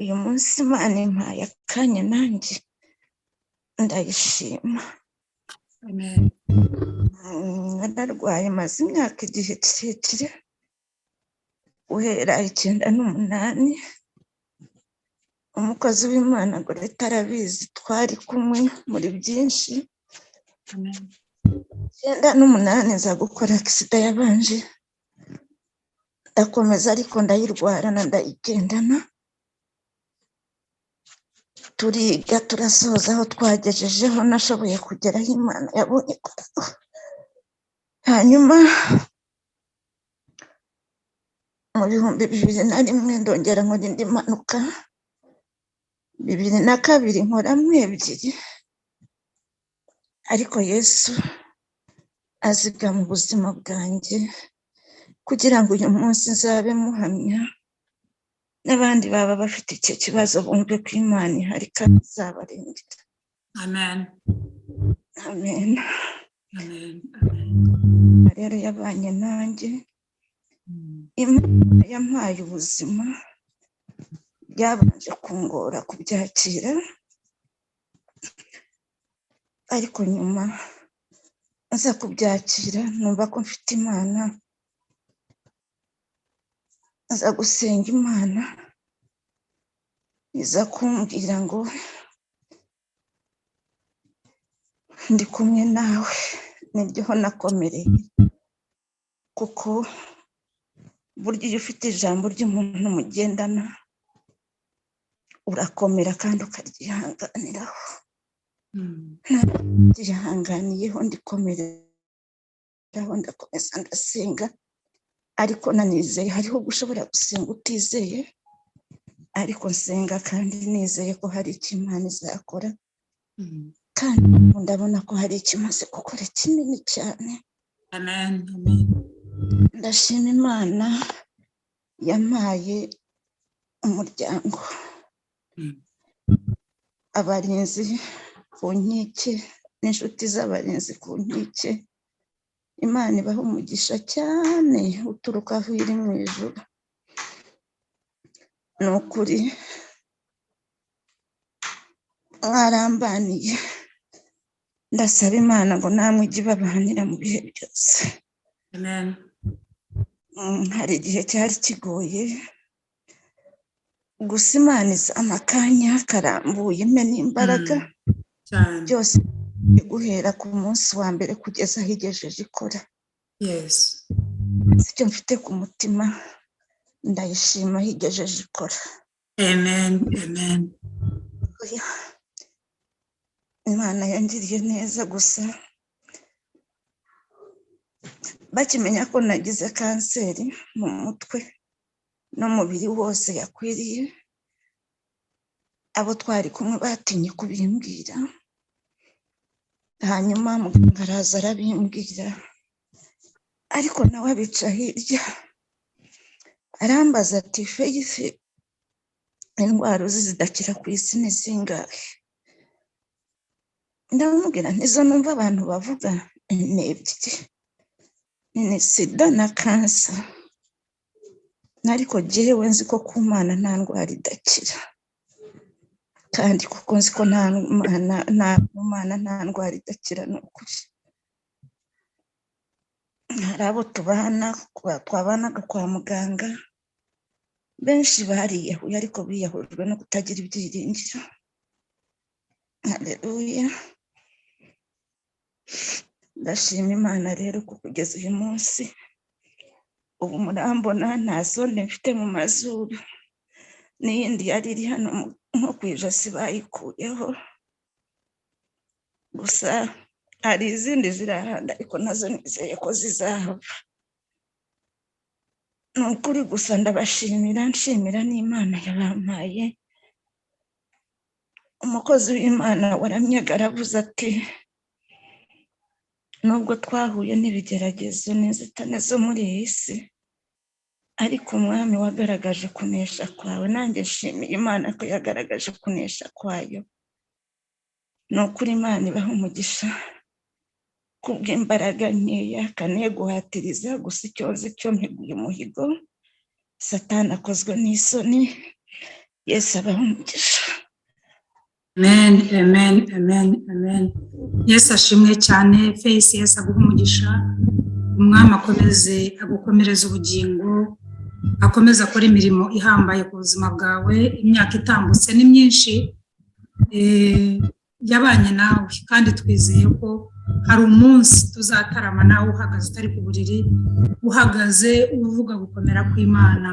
uyu munsi Imana impaye akanya nanjye ndayishima. Amen. Nararwaye maze imyaka igihe kirekire, guhera 98. Umukozi w'Imana ngo leta arabizi, twari kumwe muri byinshi. Amen. 98 nza gukora accident yabanje, ndakomeza ariko ndayirwara ndayigendana, turiga turasoza aho twagejejeho nashoboye kugeraho Imana yabonye. Hanyuma mu 2001 ndongera nkora indi mpanuka, 2002 nkoramo ebyiri, ariko Yesu aziga mu buzima bwanjye kugira ngo uyu munsi nzabe muhamya n'abandi baba bafite icyo kibazo bumve ko Imana ihari kandi izabarengera. Amen. Amen. Amen. Rero yabanye nanjye, Imana yampaye ubuzima, byabanje kungora kubyakira, ariko nyuma nza kubyakira numva ko mfite Imana, nza gusenga Imana iza kumbwira ngo ndi kumwe nawe. Niryo nakomereye, kuko burya iyo ufite ijambo ry'umuntu mugendana urakomera kandi ukaryihanganiraho. Ntabyihanganiyeho ndikomereraho, ndakomeza ndasenga, ariko nanizeye hariho gushobora gusenga utizeye, ariko nsenga kandi nizeye ko hari icyo Imana izakora, kandi ndabona ko hari ikimaze gukora kinini cyane. Amen, amen. Ndashima Imana yampaye umuryango, abarinzi ku nkike n'inshuti z'abarinzi ku nkike. Imana ibaha umugisha cyane uturuka aho iri mu ijuru. Ni ukuri mwarambaniye. Ndasaba Imana ngo namwe ijye ibabanira mu bihe byose. Amen. Hari igihe cyari kigoye, gusa Imana iza amakanya karambuye imena imbaraga byose guhera ku munsi wa mbere kugeza aho igejeje ikora. Yes. Icyo mfite ku mutima ndayishima aho igejeje ikora. Amen, amen. Imana yangiriye neza, gusa bakimenya ko nagize kanseri mu mutwe n'umubiri wose yakwiriye, abo twari kumwe batinye kubimbwira. Hanyuma muganga araza arabimbwira, ariko nawe abica hirya arambaza ati Faith, indwara uzi zidakira ku isi ni zingahe? Ndamubwira ntizo numva abantu bavuga ni ebyiri, ni sida na kansa, ariko jyewe nzi ko ku Mana nta ndwara idakira, kandi kuko nzi ko nta Mana nta ndwara idakira. Ni ukuri hari abo twabanaga kwa muganga, benshi bariyahuye, ariko biyahujwe no kutagira ibyiringiro. Haleluya. Ndashima Imana rero ko kugeza uyu munsi ubu murambona nta sonde mfite mu mazuru, n'iyindi yari iri hano nko ku ijosi bayikuyeho, gusa hari izindi zirahanda, ariko nazo nizeye ko zizahava. Ni ukuri gusa nshimira n'Imana yabampaye. Umukozi w'Imana waramyaga aravuze ati nubwo twahuye n'ibigeragezo n'inzitane zo muri iyi si, ariko Umwami wagaragaje kunesha kwawe. Nanjye nshimiye Imana ko yagaragaje kunesha kwayo. Ni ukuri Imana ibaha umugisha kubw'imbaraga nkeya, kane guhatiriza, gusa icyozi cyo mpiguye umuhigo, Satani akozwe n'isoni. Yesu abaha umugisha. Amen, amen, amen, amen. Yesu ashimwe cyane. Faith, Yesu aguha umugisha. Umwami akomeze agukomereza ubugingo, akomeze akora imirimo ihambaye ku buzima bwawe. Imyaka itambutse ni myinshi yabanye nawe, kandi twizeye ko hari umunsi tuzatarama nawe uhagaze utari ku buriri, uhagaze uvuga gukomera kw'Imana.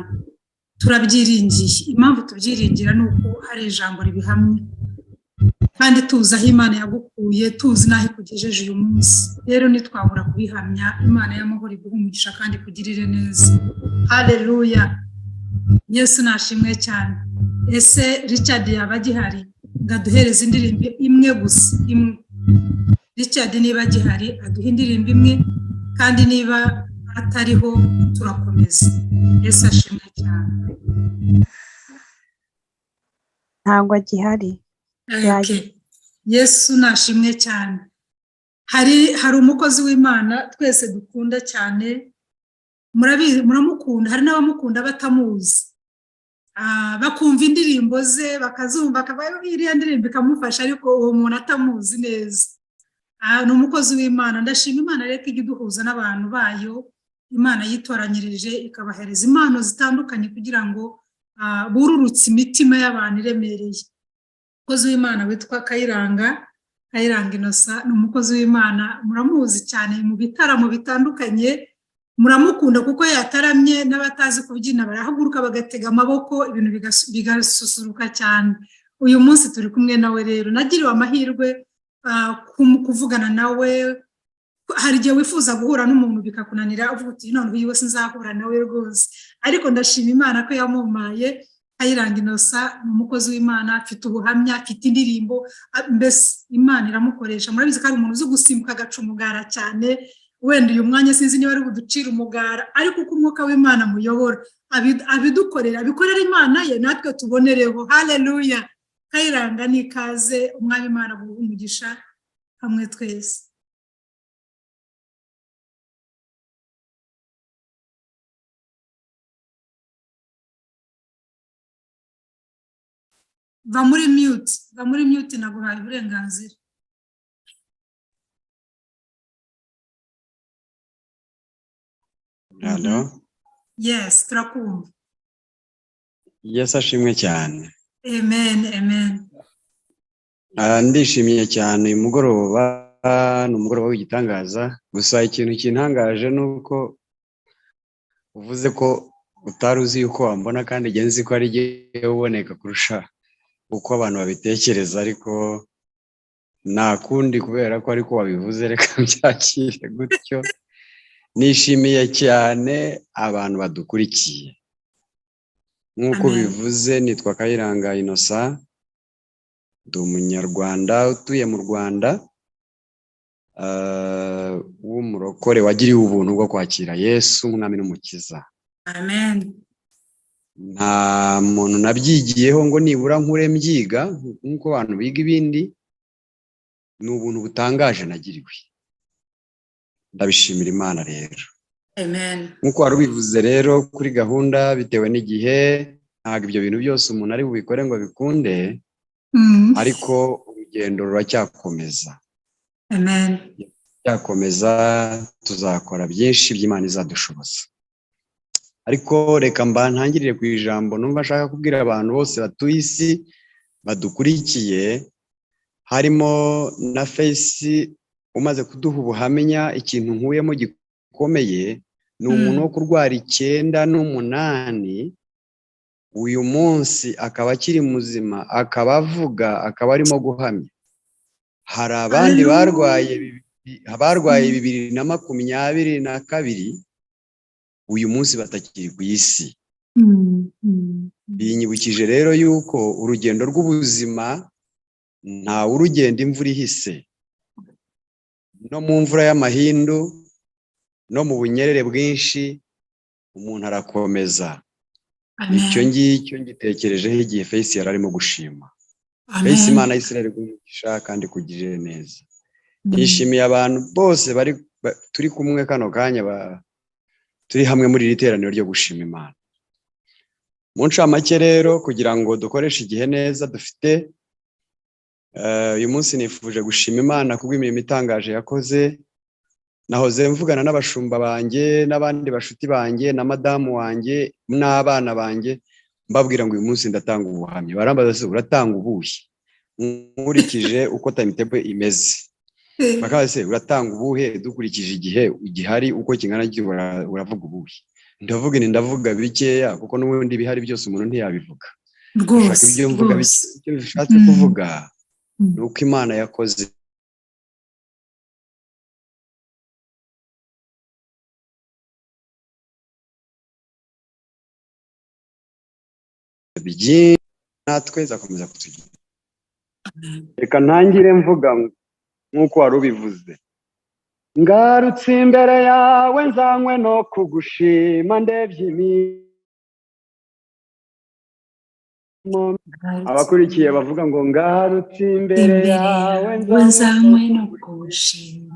Turabyiringiye. Impamvu tubyiringira ni uko hari ijambo ribihamya, kandi tuzi aho Imana yagukuye, tuzi n'aho ikugejeje uyu munsi. Rero ntitwabura kubihamya. Imana y'amahoro iguha umugisha kandi ikugirire neza. Haleluya. Yesu nashimwe cyane. Ese Richard yaba agihari? Ngaduhereza indirimbo imwe gusa, imwe. Richard niba agihari aduha indirimbo imwe, kandi niba atariho turakomeza. Yesu ashimwe cyane. ntabwo agihari. Okay. Yesu nashimwe cyane. Hari umukozi w'Imana twese dukunda cyane, muramukunda. Hari n'abamukunda batamuzi, bakumva indirimbo ze, bakazumva, iriya ndirimbo ikamufasha, ariko uwo muntu atamuzi neza. Ni umukozi w'Imana. Ndashima Imana rero ijya iduhuza n'abantu bayo Imana yitoranyirije, ikabahereza impano zitandukanye kugira ngo bururutse imitima y'abantu iremereye. Umukozi w'Imana witwa Kayiranga Innocent ni umukozi w'Imana, muramuzi cyane mu bitaramo bitandukanye, muramukunda kuko yataramye n'abatazi kubyina barahaguruka bagatega amaboko, ibintu bigasusuruka cyane. Uyu munsi turi kumwe nawe rero, nagiriwe amahirwe kuvugana nawe. Hari igihe wifuza guhura n'umuntu bikakunanira uvuga uti none uyu wese nzahura nawe rwose, ariko ndashima Imana ko yamumaye. Kayiranga Innocent ni umukozi w'Imana, afite ubuhamya, afite indirimbo, mbese Imana iramukoresha. Murabizi ko ari umuntu uzi gusimbuka agaca umugara cyane. Wenda uyu mwanya sinzi niba ari buducira umugara, ariko uko umwuka w'Imana muyobora abidukorera, abikorera Imana ye, natwe tubonereho. Haleluya! Kayiranga ni ikaze, umwami Imana guha umugisha hamwe twese. Va muri mute naguhaye uburenganzira. Hello? Yes, turakumva. Yes, ashimwe cyane. Amen. Ndishimiye cyane uyu mugoroba, ni umugoroba w'igitangaza. Gusa ikintu kintangaje ni uko uvuze ko utari uzi yuko wambona, kandi njye nzi ko ari jye uboneka kurusha uko abantu babitekereza, ariko nta kundi kubera ko ariko wabivuze, reka mbyakire gutyo. Nishimiye cyane abantu badukurikiye. Nk'uko bivuze, nitwa Kayiranga Innocent, ndi umunyarwanda utuye mu Rwanda, w'umurokore wagiriwe ubuntu bwo kwakira Yesu nk'umwami n'umukiza. Amen. Nta muntu nabyigiyeho ngo nibura nkure mbyiga nk'uko abantu biga ibindi. Ni ubuntu butangaje nagiriwe, ndabishimira Imana rero. Amen. Nk'uko wari ubivuze rero, kuri gahunda bitewe n'igihe, ntabwo ibyo bintu byose umuntu ari bubikore ngo bikunde, ariko urugendo ruracyakomeza. Amen. Cyakomeza, tuzakora byinshi by'Imana izadushoboza. Ariko reka ntangirire ku ijambo numva nshaka kubwira abantu bose batuye isi badukurikiye, harimo na Face umaze kuduha ubuhamya. Ikintu nkuyemo gikomeye ni umuntu wo kurwara 98, uyu munsi akaba akiri muzima, akaba avuga, akaba arimo guhamya. Hari abandi barwaye 2022, uyu munsi batakiri ku isi. Binyibukije rero yuko urugendo rw'ubuzima nta urugenda imvura ihise. No mu mvura y'amahindu, no mu bunyerere bwinshi, umuntu arakomeza. Icyo ngicyo ngitekerejeho igihe Face yari arimo gushima. Face Imana y'Isiraheli guhisha kandi kugirire neza. Nishimiye abantu bose turi kumwe kano kanya, turi hamwe muri iri teraniro ryo gushima Imana. Mu ncamake rero, kugira ngo dukoreshe igihe neza dufite, uyu munsi nifuje gushima Imana kubw'imirimo itangaje yakoze. Nahoze mvugana n'abashumba banjye n'abandi bashuti banjye na madamu wanjye n'abana banjye, mbabwira ngo uyu munsi ndatanga ubuhamya. Barambaza se uratanga ubuhe? Nkurikije uko timetable imeze. Bakabaza se uratanga ubuhe dukurikije igihe gihari uko kingana uravuga ubuhe? Ndavuga bikeya kuko n'ubundi bihari byose umuntu ntiyabivuga. Rwose ibyo mvuga icyo bishatse kuvuga ni uko Imana yakoze byinshi, natwe zakomeza kutugira. Reka ntangire mvuga nk'uko wari ubivuze. Ngarutse imbere yawe nzanywe no kugushima, ndebye imirimo. Abakurikiye bavuga ngo ngarutse imbere yawe nzanywe no kugushima.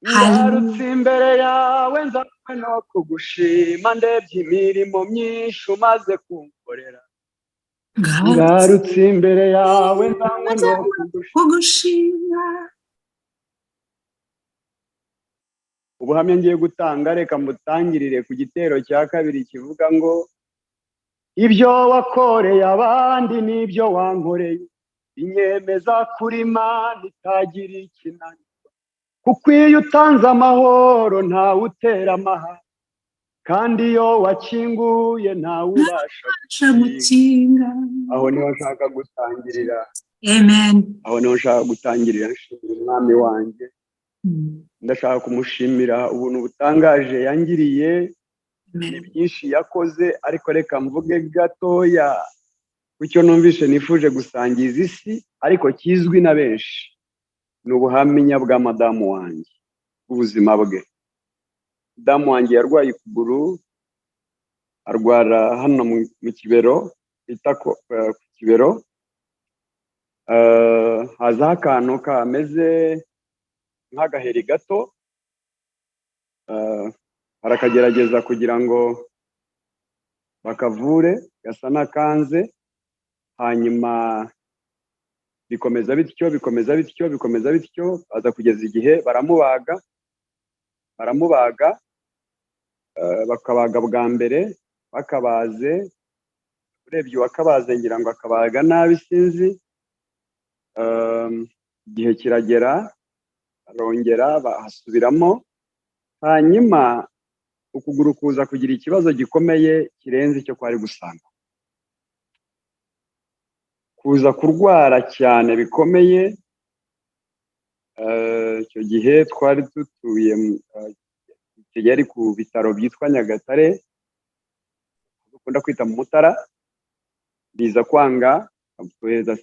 Ngarutse imbere yawe nzanywe no kugushima, ndebye imirimo myinshi umaze kunkorera. Ngarutse imbere yawe nzanywe no kugushima. ubuhamya ngiye gutanga reka mbutangirire ku gitero cya kabiri kivuga ngo ibyo wakoreye abandi n'ibyo wankoreye binyemeza kuri Imana itagira ikinanirwa kuko iyo utanze amahoro ntawe utera amahane kandi iyo wakinguye ntawe ubasha gukinga. Aho niho nshaka gutangirira. Amen. Aho niho nshaka gutangirira nshimira umwami wanjye. Ndashaka kumushimira ubuntu butangaje yangiriye, ni byinshi yakoze, ariko reka mvuge gatoya kucyo numvishe nifuje gusangiza isi ariko kizwi na benshi. Ni ubuhamya bwa madamu wanjye, ubuzima bwe. Madamu wanjye yarwaye ukuguru, arwara hano mu kibero, bita ku kibero. Hazaho akantu kameze nk'agaheri gato, barakagerageza kugira ngo bakavure, gasa n'akanze, hanyuma bikomeza bityo, baza kugeza igihe baramubaga, bakabaga bwa mbere, bakabaze, urebye uwakabaze ngira ngo akabaga nabi sinzi, igihe kiragera, arongera bahasubiramo, hanyuma ukuguru kuza kugira ikibazo gikomeye kirenze icyo kwari gusanga, kuza kurwara cyane bikomeye. Icyo gihe twari dutuye yari ku bitaro byitwa Nyagatare, dukunda kwita mu Mutara. Biza kwanga tuhereza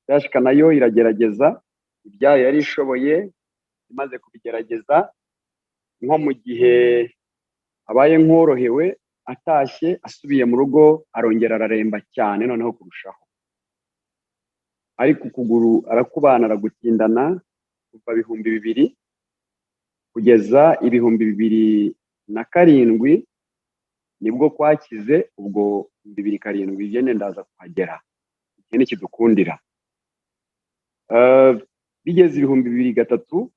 CHK nayo iragerageza ibyayo yari ishoboye, imaze kubigerageza nko mu gihe abaye nkorohewe, atashye asubiye mu rugo arongera araremba cyane noneho kurushaho, ariko ukuguru arakubana aragutindana kuva 2000 kugeza 2007 nibwo kwakize. Ubwo 2007 byene ndaza kuhagera, ikindi kidukundira. Bigeze 2003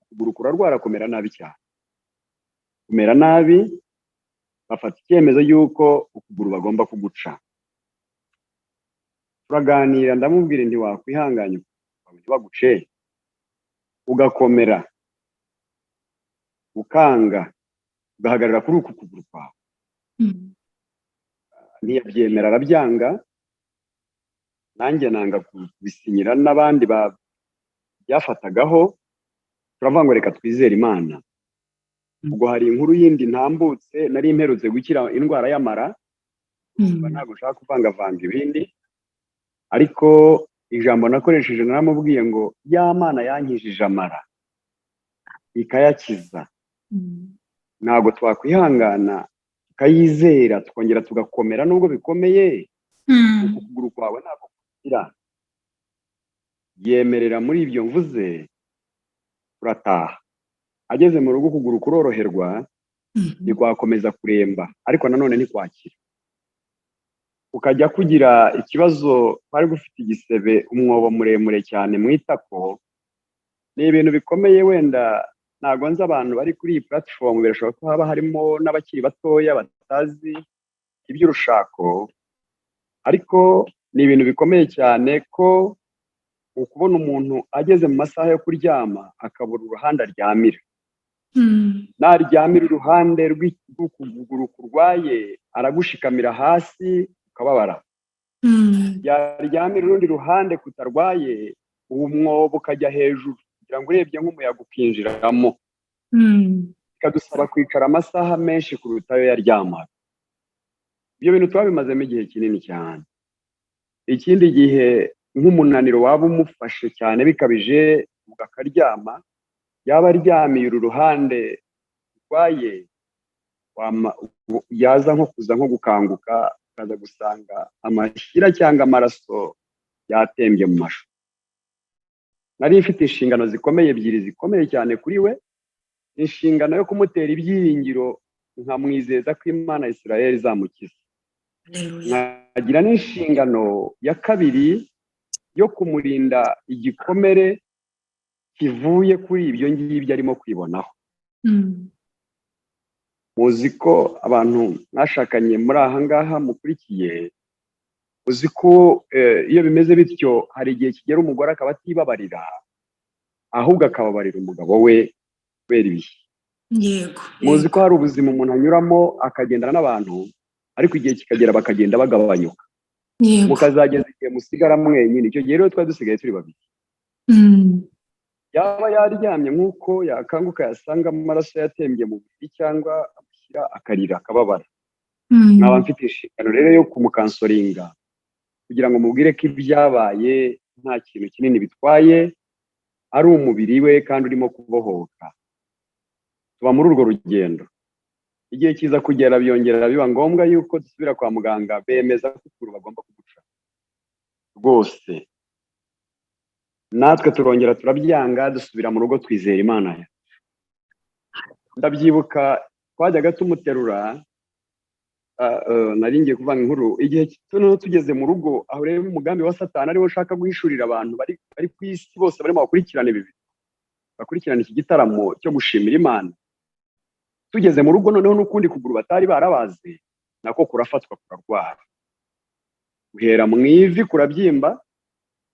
ukuguru kurarwara kumera nabi cyane, kumera nabi, bafata icyemezo yuko ukuguru bagomba kuguca. Turaganira, ndamubwira nti wakwihanganye baguce ugakomera, ukanga, ugahagarara kuri uku kuguru kwawe. Ntiyabyemera, arabyanga, nanjye nanga kubisinyira n'abandi byafatagaho. Turavuga ngo reka twizere Imana. Ubwo hari inkuru yindi ntambutse, nari imperutse gukira indwara y'amara, ntabwo nshaka kuvangavanga ibindi, ariko ijambo nakoresheje naramubwiye ngo ya Mana yankijije amara ikayakiza, ntabwo twakwihangana tukayizera tukongera tugakomera nubwo bikomeye. Ukuguru kwawe ntabwo kugira. Yemerera muri ibyo mvuze, turataha. Ageze mu rugo ukuguru kuroroherwa, ntikwakomeza kuremba, ariko nanone ntikwakira. Ukajya kugira ikibazo, twari gufite igisebe, umwobo muremure cyane mu itako. Ni ibintu bikomeye, wenda ntabwo nzi abantu bari kuri iyi platform, birashoboka ko haba harimo n'abakiri batoya batazi iby'urushako, ariko ni ibintu bikomeye cyane ko ukubona umuntu ageze mu masaha yo kuryama akabura uruhande aryamira. Naryamira uruhande rw'ukuguru kurwaye aragushikamira hasi ukababara, yaryamira urundi ruhande kutarwaye uwo mwobo ukajya hejuru kugira ngo urebye nk'umuyaga ukinjiramo, bikadusaba kwicara amasaha menshi kuruta ayo yaryamaga. Ibyo bintu twabimazemo igihe kinini cyane. Ikindi gihe nk'umunaniro waba umufashe cyane bikabije, akaryama, yaba aryamiye uru ruhande rwaye, yaza nko kuza nko gukanguka, akaza gusanga amashyira cyangwa amaraso yatembye mu mashu. Nari mfite inshingano zikomeye ebyiri zikomeye cyane kuri we, inshingano yo kumutera ibyiringiro nkamwizeza ko Imana ya Isirayeli izamukiza, nkagira n'inshingano ya kabiri yo kumurinda igikomere kivuye kuri ibyo ngibyo arimo kwibonaho. Muzi ko abantu mwashakanye muri aha ngaha mukurikiye, uzi ko iyo bimeze bityo hari igihe kigera umugore akaba atibabarira, ahubwo akababarira umugabo we kubera ibihe. Yego. Muzi ko hari ubuzima umuntu anyuramo akagendana n'abantu, ariko igihe kikagera bakagenda bagabanyuka, mukazageza igihe musigara mwenyine. Icyo gihe rero twari dusigaye turi babiri. Yaba yaryamye nk'uko yakanguka yasanga amaraso yatembye mu mubiri, cyangwa amushyira akarira akababara. Nkaba mfite inshingano rero yo kumukansoringa kugira ngo mubwire ko ibyabaye nta kintu kinini bitwaye, ari umubiri we kandi urimo kubohoka. Tuba muri urwo rugendo. Igihe kiza kugera byongera biba ngombwa yuko dusubira kwa muganga, bemeza ko ukuru bagomba kuguca rwose. Natwe turongera turabyanga, dusubira mu rugo twizera Imana yacu. Ndabyibuka twajyaga tumuterura, nari ngiye kuvanga inkuru, igihe tugeze mu rugo, aho rero umugambi wa Satani ariwo ushaka guhishurira abantu bari ku isi bose barimo bakurikirana iki gitaramo cyo gushimira Imana. Tugeze mu rugo noneho n'ukundi kuguru batari barabaze nako kurafatwa kurarwara, guhera mu ivi kurabyimba,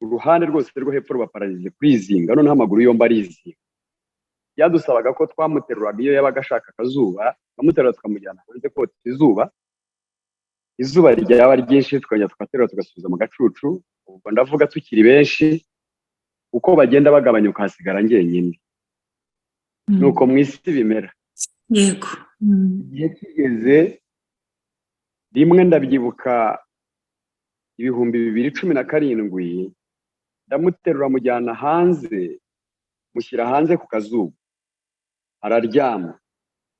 uruhande rwose rwo hepfo ruba pararize kurizinga, noneho amaguru yombi arizinga. Byadusabaga ko twamuteruraga iyo yabaga ashaka akazuba, twamuterura tukamujyana hanze kota izuba ryaba ryinshi, tukongera tugaterura tugasubiza mu gacucu. Ubwo ndavuga tukiri benshi, uko bagenda bagabanyuka hasigara njyenyine. Nuko mu isi bimera. Yego. Igihe kigeze rimwe, ndabyibuka 2017, ndamuterura mujyana hanze, mushyira hanze ku kazuba, araryama,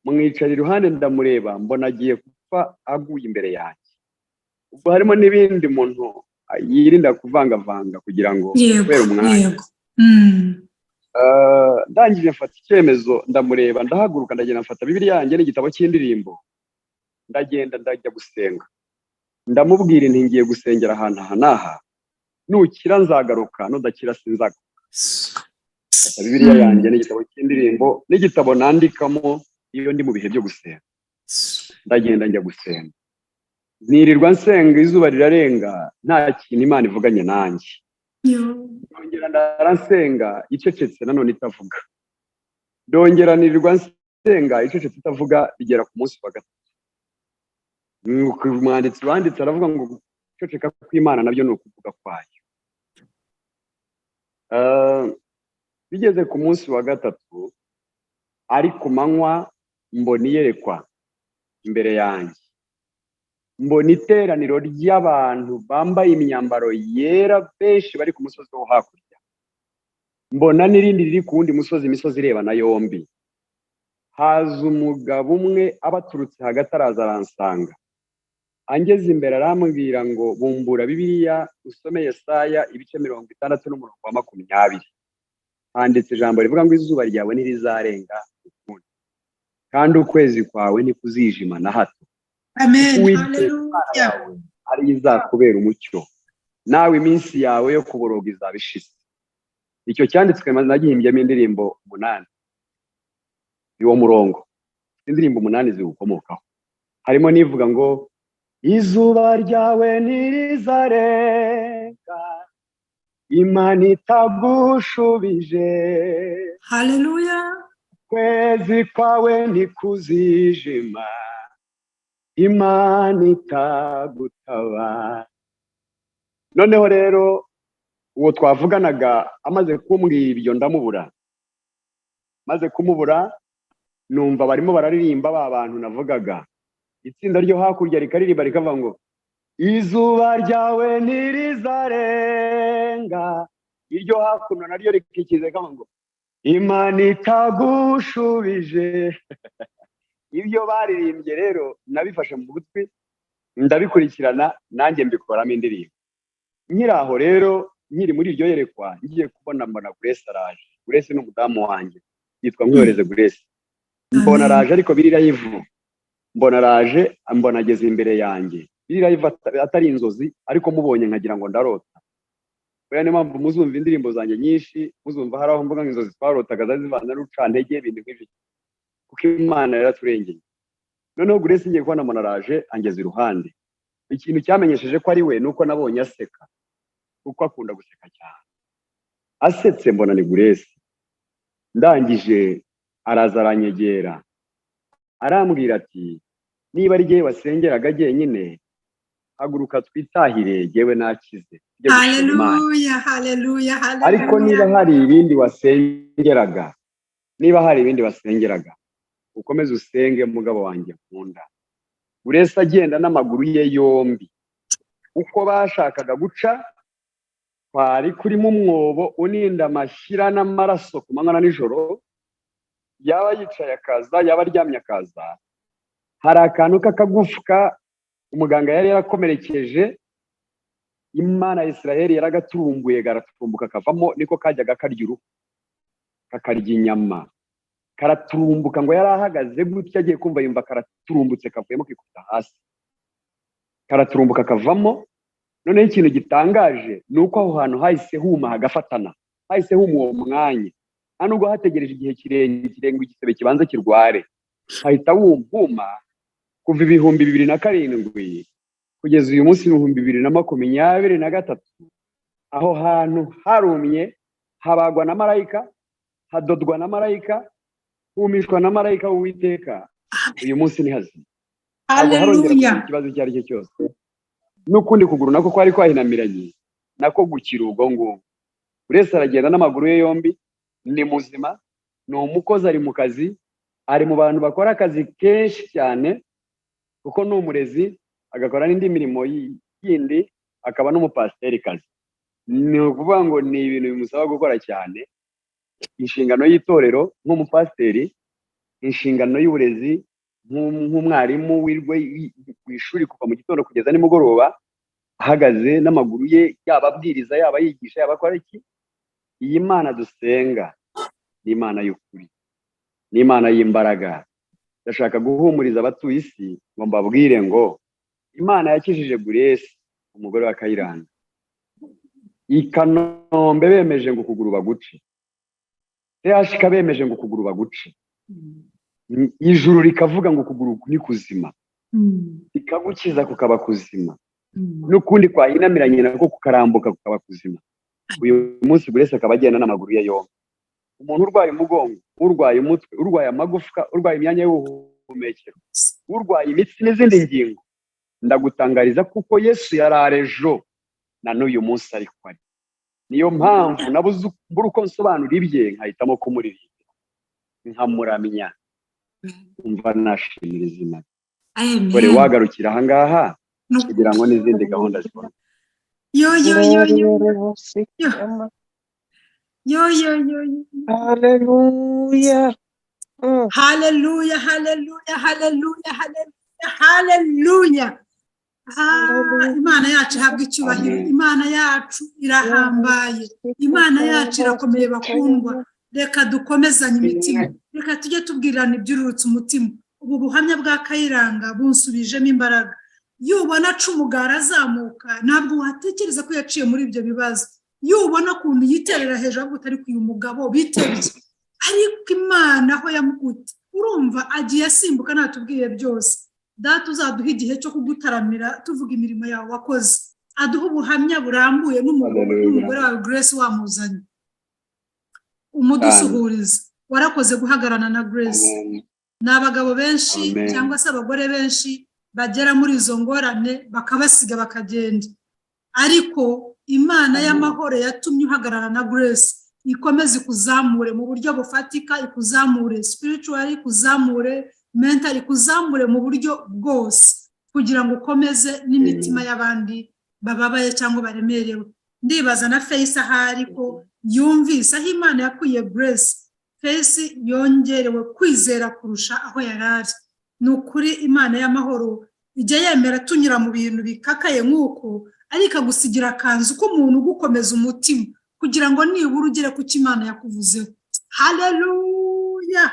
mwicara iruhande ndamureba, mbona agiye gupfa aguye imbere yanjye. Ubwo harimo n'ibindi umuntu yirinda kuvangavanga kugira ngo kubera umwanya. Ndangije mfata icyemezo, ndamureba, ndahaguruka, ndagenda mfata Bibiliya yanjye n'igitabo cy'indirimbo, ndagenda ndajya gusenga. Ndamubwira nti ngiye gusengera ahantu aha n'aha, nukira nzagaruka, nudakira sinzagaruka. Mfata Bibiliya yanjye n'igitabo cy'indirimbo n'igitabo nandikamo iyo ndi mu bihe byo gusenga. Ndagenda njya gusenga, nirirwa nsenga, izuba rirarenga, nta kintu Imana ivuganye nanjye. Ndongera ndaransenga icecetse, nanone itavuga. Ndongera nirirwa nsenga icecetse itavuga, bigera ku munsi wa gatatu. Umwanditsi wanditse aravuga ngo guceceka kw'Imana nabyo ni ukuvuga kwayo. Bigeze ku munsi wa gatatu, ari ku manywa, mbona iyerekwa imbere yanjye. Mbona iteraniro ry'abantu bambaye imyambaro yera benshi bari ku musozi wo hakurya. Mbona n'irindi riri ku wundi musozi, imisozi irebana yombi. Haza umugabo umwe abaturutse hagati, araza aransanga. Angeze imbere arambwira ngo bumbura Bibiliya usome Yesaya ibice 60 n'umurongo wa 20. Handitse ijambo rivuga ngo izuba ryawe ntirizarenga ukundi, kandi ukwezi kwawe ntikuzijima na hato. Amen. Haleluya. Ari izakubera umucyo, nawe iminsi yawe yo kuboroga izaba ishize. Icyo cyanditswe nagihimbyemo indirimbo 8. Uwo murongo indirimbo 8 ziwukomokaho. Harimo nivuga ngo izuba ryawe ntirizarenga, Imana itagushubije. Haleluya. Kwezi kwawe ntikuzijima, Imana itagutaba. Noneho rero uwo twavuganaga amaze kumbwira ibyo ndamubura. Maze kumubura, numva barimo bararirimba ba bantu navugaga. Itsinda ryo hakurya rikaririmba rikavuga ngo izuba ryawe ntirizarenga, iryo hakuno naryo rikikiza rikavuga ngo Imana itagushubije. Ibyo baririmbye rero nabifashe mu gutwi, ndabikurikirana, nanjye mbikoramo indirimbo. Nkiri aho rero, nkiri muri iryo yerekwa, ngiye kubona mbona Grace araje. Grace ni umudamu wanjye, yitwa Mwiyoreze Grace. Mbona araje ariko birira yivu. Mbona araje, mbona ageze imbere yanjye. Birira yivu atari inzozi, ariko mubonye nkagira ngo ndarota. buriya niyo mpamvu muzumva indirimbo zanjye nyinshi, muzumva hari aho mvuga ngo inzozi twarotaga zari zivana n'urucantege ibintu nk'ibyo, kuko Imana yaraturengeye. Noneho Grace ngiye kubona umuntu araje angeze iruhande. Ikintu cyamenyesheje ko ari we nuko nabonye aseka, kuko akunda guseka cyane. Asetse mbona ni Grace. Ndangije araza aranyegera, arambwira ati niba ari jyewe wasengeraga jyenyine, haguruka twitahire, jyewe nakize. Haleluya, haleluya, haleluya. Ariko niba hari ibindi wasengeraga, ukomeze usenge mugabo wanjye nkunda. Grace agenda n'amaguru ye yombi, uko bashakaga guca kwari kurimo umwobo uninda amashyira n'amaraso ku manywa na nijoro, yaba yicaye akaza yaba aryamye akaza. Hari akantu k'akagufwa umuganga yari yarakomerekeje, Imana ya Israheli yaragaturumbuye garaturumbuka kavamo, niko kajyaga karya uruhu kakarya inyama, karaturumbuka ngo yari ahagaze gutya agiye kumva yumva karaturumbutse kavuyemo kikubita hasi, karaturumbuka kavamo. Noneho ikintu gitangaje ni uko aho hantu hahise huma hagafatana, hahise huma uwo mwanya, nta nubwo hategereje igihe kirekire ngo igisebe kibanze kirware, hahita huma kuva 2007 kugeza uyu munsi 2023. Aho hantu harumye, habagwa na marayika, hadodwa na marayika, humishwa na marayika w'Uwiteka. Uyu munsi ni hazima. Haleluya. Ikibazo icyo ari cyo cyose n'ukundi kuguru nako kwari kwahinamiranye nako gukira ubwo ngo Grace aragenda n'amaguru ye yombi, ni muzima, ni umukozi, ari mu kazi, ari mu bantu bakora akazi kenshi cyane, kuko ni umurezi agakora n'indi mirimo yindi, akaba n'umupasiteri kazi. Ni ukuvuga ngo ni ibintu bimusaba gukora cyane, inshingano y'itorero nk'umupasiteri, inshingano y'uburezi nk'umwarimu w'ishuri kuva mu gitondo kugeza nimugoroba, ahagaze n'amaguru ye, yaba abwiriza, yaba yigisha, yaba akora iki. Iyi Mana dusenga ni Imana y'ukuri, ni Imana y'imbaraga. Ndashaka guhumuriza abatuye isi ngo mbabwire ngo Imana yakijije Grace, umugore wa Kayiranga, i Kanombe bemeje ngo ukuguru baguce, CHK bemeje ngo ukuguru baguce, ijuru rikavuga ngo ukuguru ni kuzima, rikagukiza kukaba kuzima, n'ukundi kwahinamiranye nako kukarambuka kukaba kuzima. Uyu munsi Grace akaba agenda n'amaguru ye yombi. Umuntu urwaye umugongo, urwaye umutwe, urwaye amagufwa, urwaye imyanya y'ubuhumekero, urwaye imitsi n'izindi ngingo, ndagutangariza kuko Yesu yararejo na n'uyu munsi ariko ari. Niyo mpamvu nabuze uko nsobanura ibye, nkahitamo kumuririmba nkamuramya, umva nashimira izina. Bore wagarukira ahangaha kugira ngo n'izindi gahunda zikora. Haleluya. Haleluya, haleluya, haleluya, haleluya, haleluya. Imana yacu ihabwa icyubahiro, Imana yacu irahambaye, Imana yacu irakomeye bakundwa. Reka dukomezanye imitima, reka tujye tubwirana ibyururutse umutima. Ubu buhamya bwa Kayiranga bunsubijemo imbaraga. Yubona acumugara azamuka, ntabwo watekereza ko yaciye muri ibyo bibazo. Yubona kuntu yiterera hejuru avuga ari kuyu mugabo bitebye, ariko Imana aho yamukuta, urumva agiye asimbuka natubwiye byose. Data uzaduha igihe cyo kugutaramira tuvuga imirimo yawe wakoze, aduha ubuhamya burambuye n'umugore wawe Grace wamuzanye, umudusuhuriza. Warakoze guhagarana na Grace. N'abagabo benshi cyangwa se abagore benshi bagera muri izo ngorane bakabasiga bakagenda, ariko Imana y'amahoro yatumye uhagarara na Grace, ikomeze ikuzamure mu buryo bufatika, ikuzamure spiritually, ikuzamure mentally, ikuzamure mu buryo bwose, kugira ngo ukomeze n'imitima y'abandi bababaye cyangwa baremerewe. Ndibaza na Face ahari ko yumvise aho Imana yakuye Grace, Face yongerewe kwizera kurusha aho yarari. Nukuri Imana y'amahoro ijya yemera tunyura mu bintu bikakaye nk'uko, ariko agusigira akanzu k'umuntu ugukomeza umutima kugira ngo nibura ugere ku Imana yakuvuzeho. Haleluya,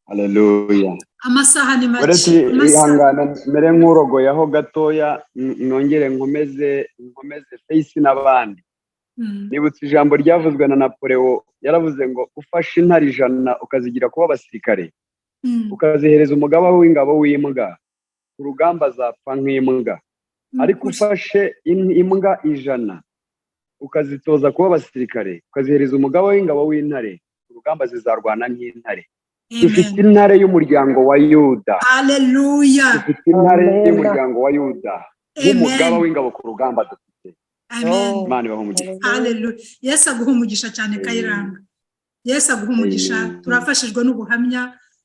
haleluya. Amasaha ni make. Uretse ihangana mere nk'urogoyaho gatoya, nongere nkomeze Face n'abandi. nibutse ijambo ryavuzwe na Napoleon, yaravuze ngo ufashe intare 100 ukazigira kuba abasirikare ukazihereza umugaba w'ingabo w'imbwa ku rugamba zapfa nk'imbwa, ariko ufashe imbwa 100 ukazitoza kuba abasirikare ukazihereza umugaba w'ingabo w'intare ku rugamba zizarwana nk'intare. Dufite intare y'umuryango wa Yuda. Haleluya. Dufite intare y'umuryango wa Yuda nk'umugaba w'ingabo ku rugamba dufite. Amen. Imana ibahe umugisha. Haleluya. Yesu aguha umugisha cyane Kayiranga. Yesu aguha umugisha. Turafashijwe n'ubuhamya,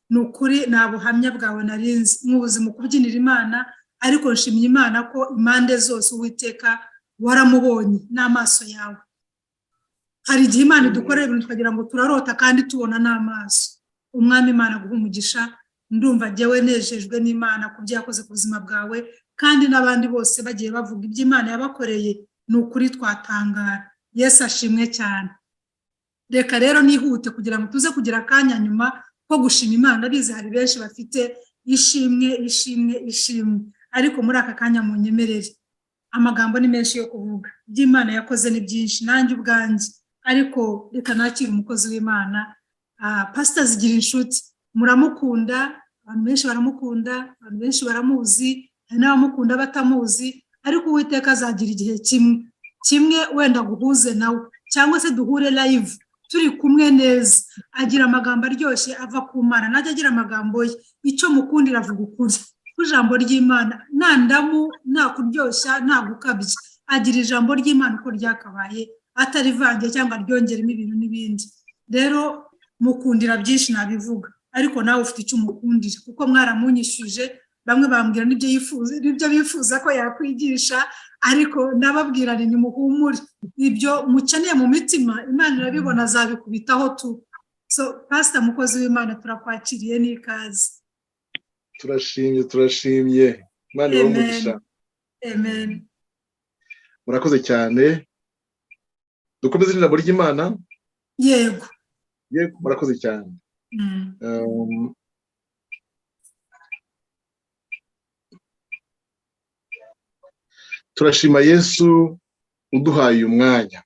ni ukuri nta buhamya bwawe narinzi mubuzi mu kubyinira Imana, ariko nshimye Imana ko impande zose Uwiteka waramubonye n'amaso yawe. Hari igihe Imana idukorera ibintu tukagira ngo turarota kandi tubona n'amaso. Umwami Imana aguha umugisha, ndumva jyewe nejejwe n'Imana ku byo yakoze ku buzima bwawe, kandi n'abandi bose bagiye bavuga ibyo Imana yabakoreye, ni ukuri twatangara. Yesu ashimwe cyane. Reka rero nihute kugira ngo tuze kugira akanya nyuma ko gushima Imana. Bize hari benshi bafite ishimwe, ariko muri aka kanya mu nyemerere, amagambo ni menshi yo kuvuga, ibyo Imana yakoze ni byinshi nanjye ubwanjye, ariko reka nakire umukozi w'Imana. Pastor Zigira inshuti, muramukunda, abantu benshi baramukunda, abantu benshi baramuzi, hari n'abamukunda batamuzi, ariko Uwiteka azagira igihe kimwe wenda guhuze nawe, cyangwa se duhure live turi kumwe neza. Agira amagambo aryoshye ava ku Mana, najya agira amagambo ye, icyo mukundira avuga ukuri ku ijambo ry'Imana, nta ndamu, nta kuryoshya, nta gukabya. Agira ijambo ry'Imana uko ryakabaye, atarivange cyangwa ryongeremo ibintu n'ibindi. Rero mukundira byinshi nabivuga, ariko nawe ufite icyo umukundira, kuko mwaramunyishuje. Bamwe bambwira n'ibyo bifuza ko yakwigisha, ariko nababwira ni muhumure, ibyo mukeneye mu mitima Imana irabibona, azabikubitaho tu. So Pastor mukozi w'Imana, turakwakiriye n'ikaze. Turashimye Imana ibahe umugisha. Amen. Murakoze cyane. Dukomeze ijambo ry'Imana. Yego. Murakoze cyane. Turashima Yesu uduhaye umwanya.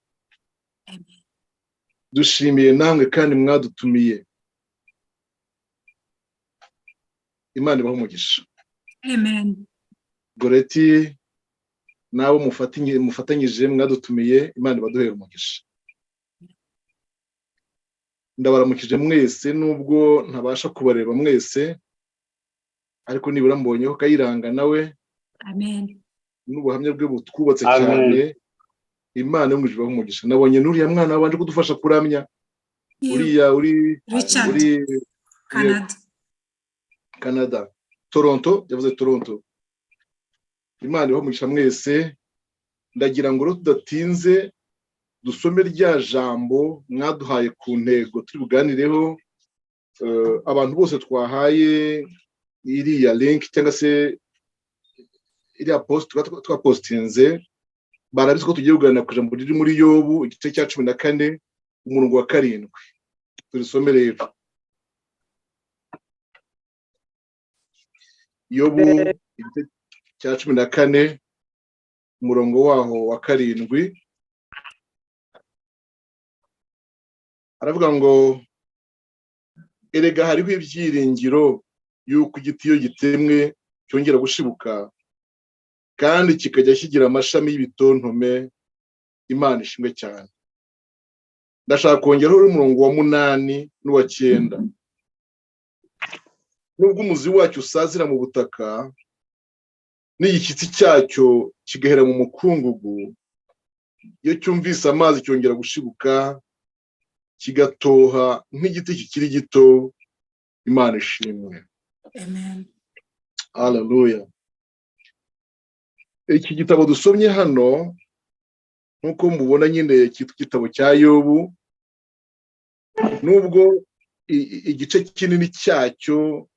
Dushimiye namwe kandi mwadutumiye. Imana ibahe umugisha. Amen. Goreti nabo mufatanyije mwadutumiye, Imana ibaduhere umugisha. Ndabaramukije mwese, nubwo ntabasha kubareba mwese, ariko nibura mbonyeho Kayiranga nawe. Amen. N'ubuhamya bwe butwubatse cyane. Imana yo ibahe umugisha. Nabonye n'uriya mwana wabanje kudufasha kuramya, uriya uri Canada, Toronto, yavuze Toronto. Imana ibahe umugisha mwese. Ndagira ngo tudatinze dusome rya jambo mwaduhaye ku ntego turi buganireho. Abantu bose twahaye iriya link cyangwa se iriya post twapostinze, barabizi ko tugiye kuganira ku jambo riri muri Yobu igice cya 14 umurongo wa 7. Turisome rero. Yobu igice cya 14 umurongo waho wa 7. Aravuga ngo erega hariho ibyiringiro yuko igiti iyo gitemwe cyongera gushibuka, kandi kikajya kigira amashami y'ibitontome. Imana ishimwe cyane. Ndashaka kongeraho umurongo wa 8 n'uwa 9. Nubwo umuzi wacyo usazira mu butaka, n'igiti cyacyo kigahera mu mukungugu, iyo cyumvise amazi cyongera gushibuka, kigatoha nk'igiti kikiri gito. Imana ishimwe. Amen. Haleluya. Iki gitabo dusomye hano, nkuko mubona nyine cyitwa igitabo cya Yobu, nubwo igice kinini cyacyo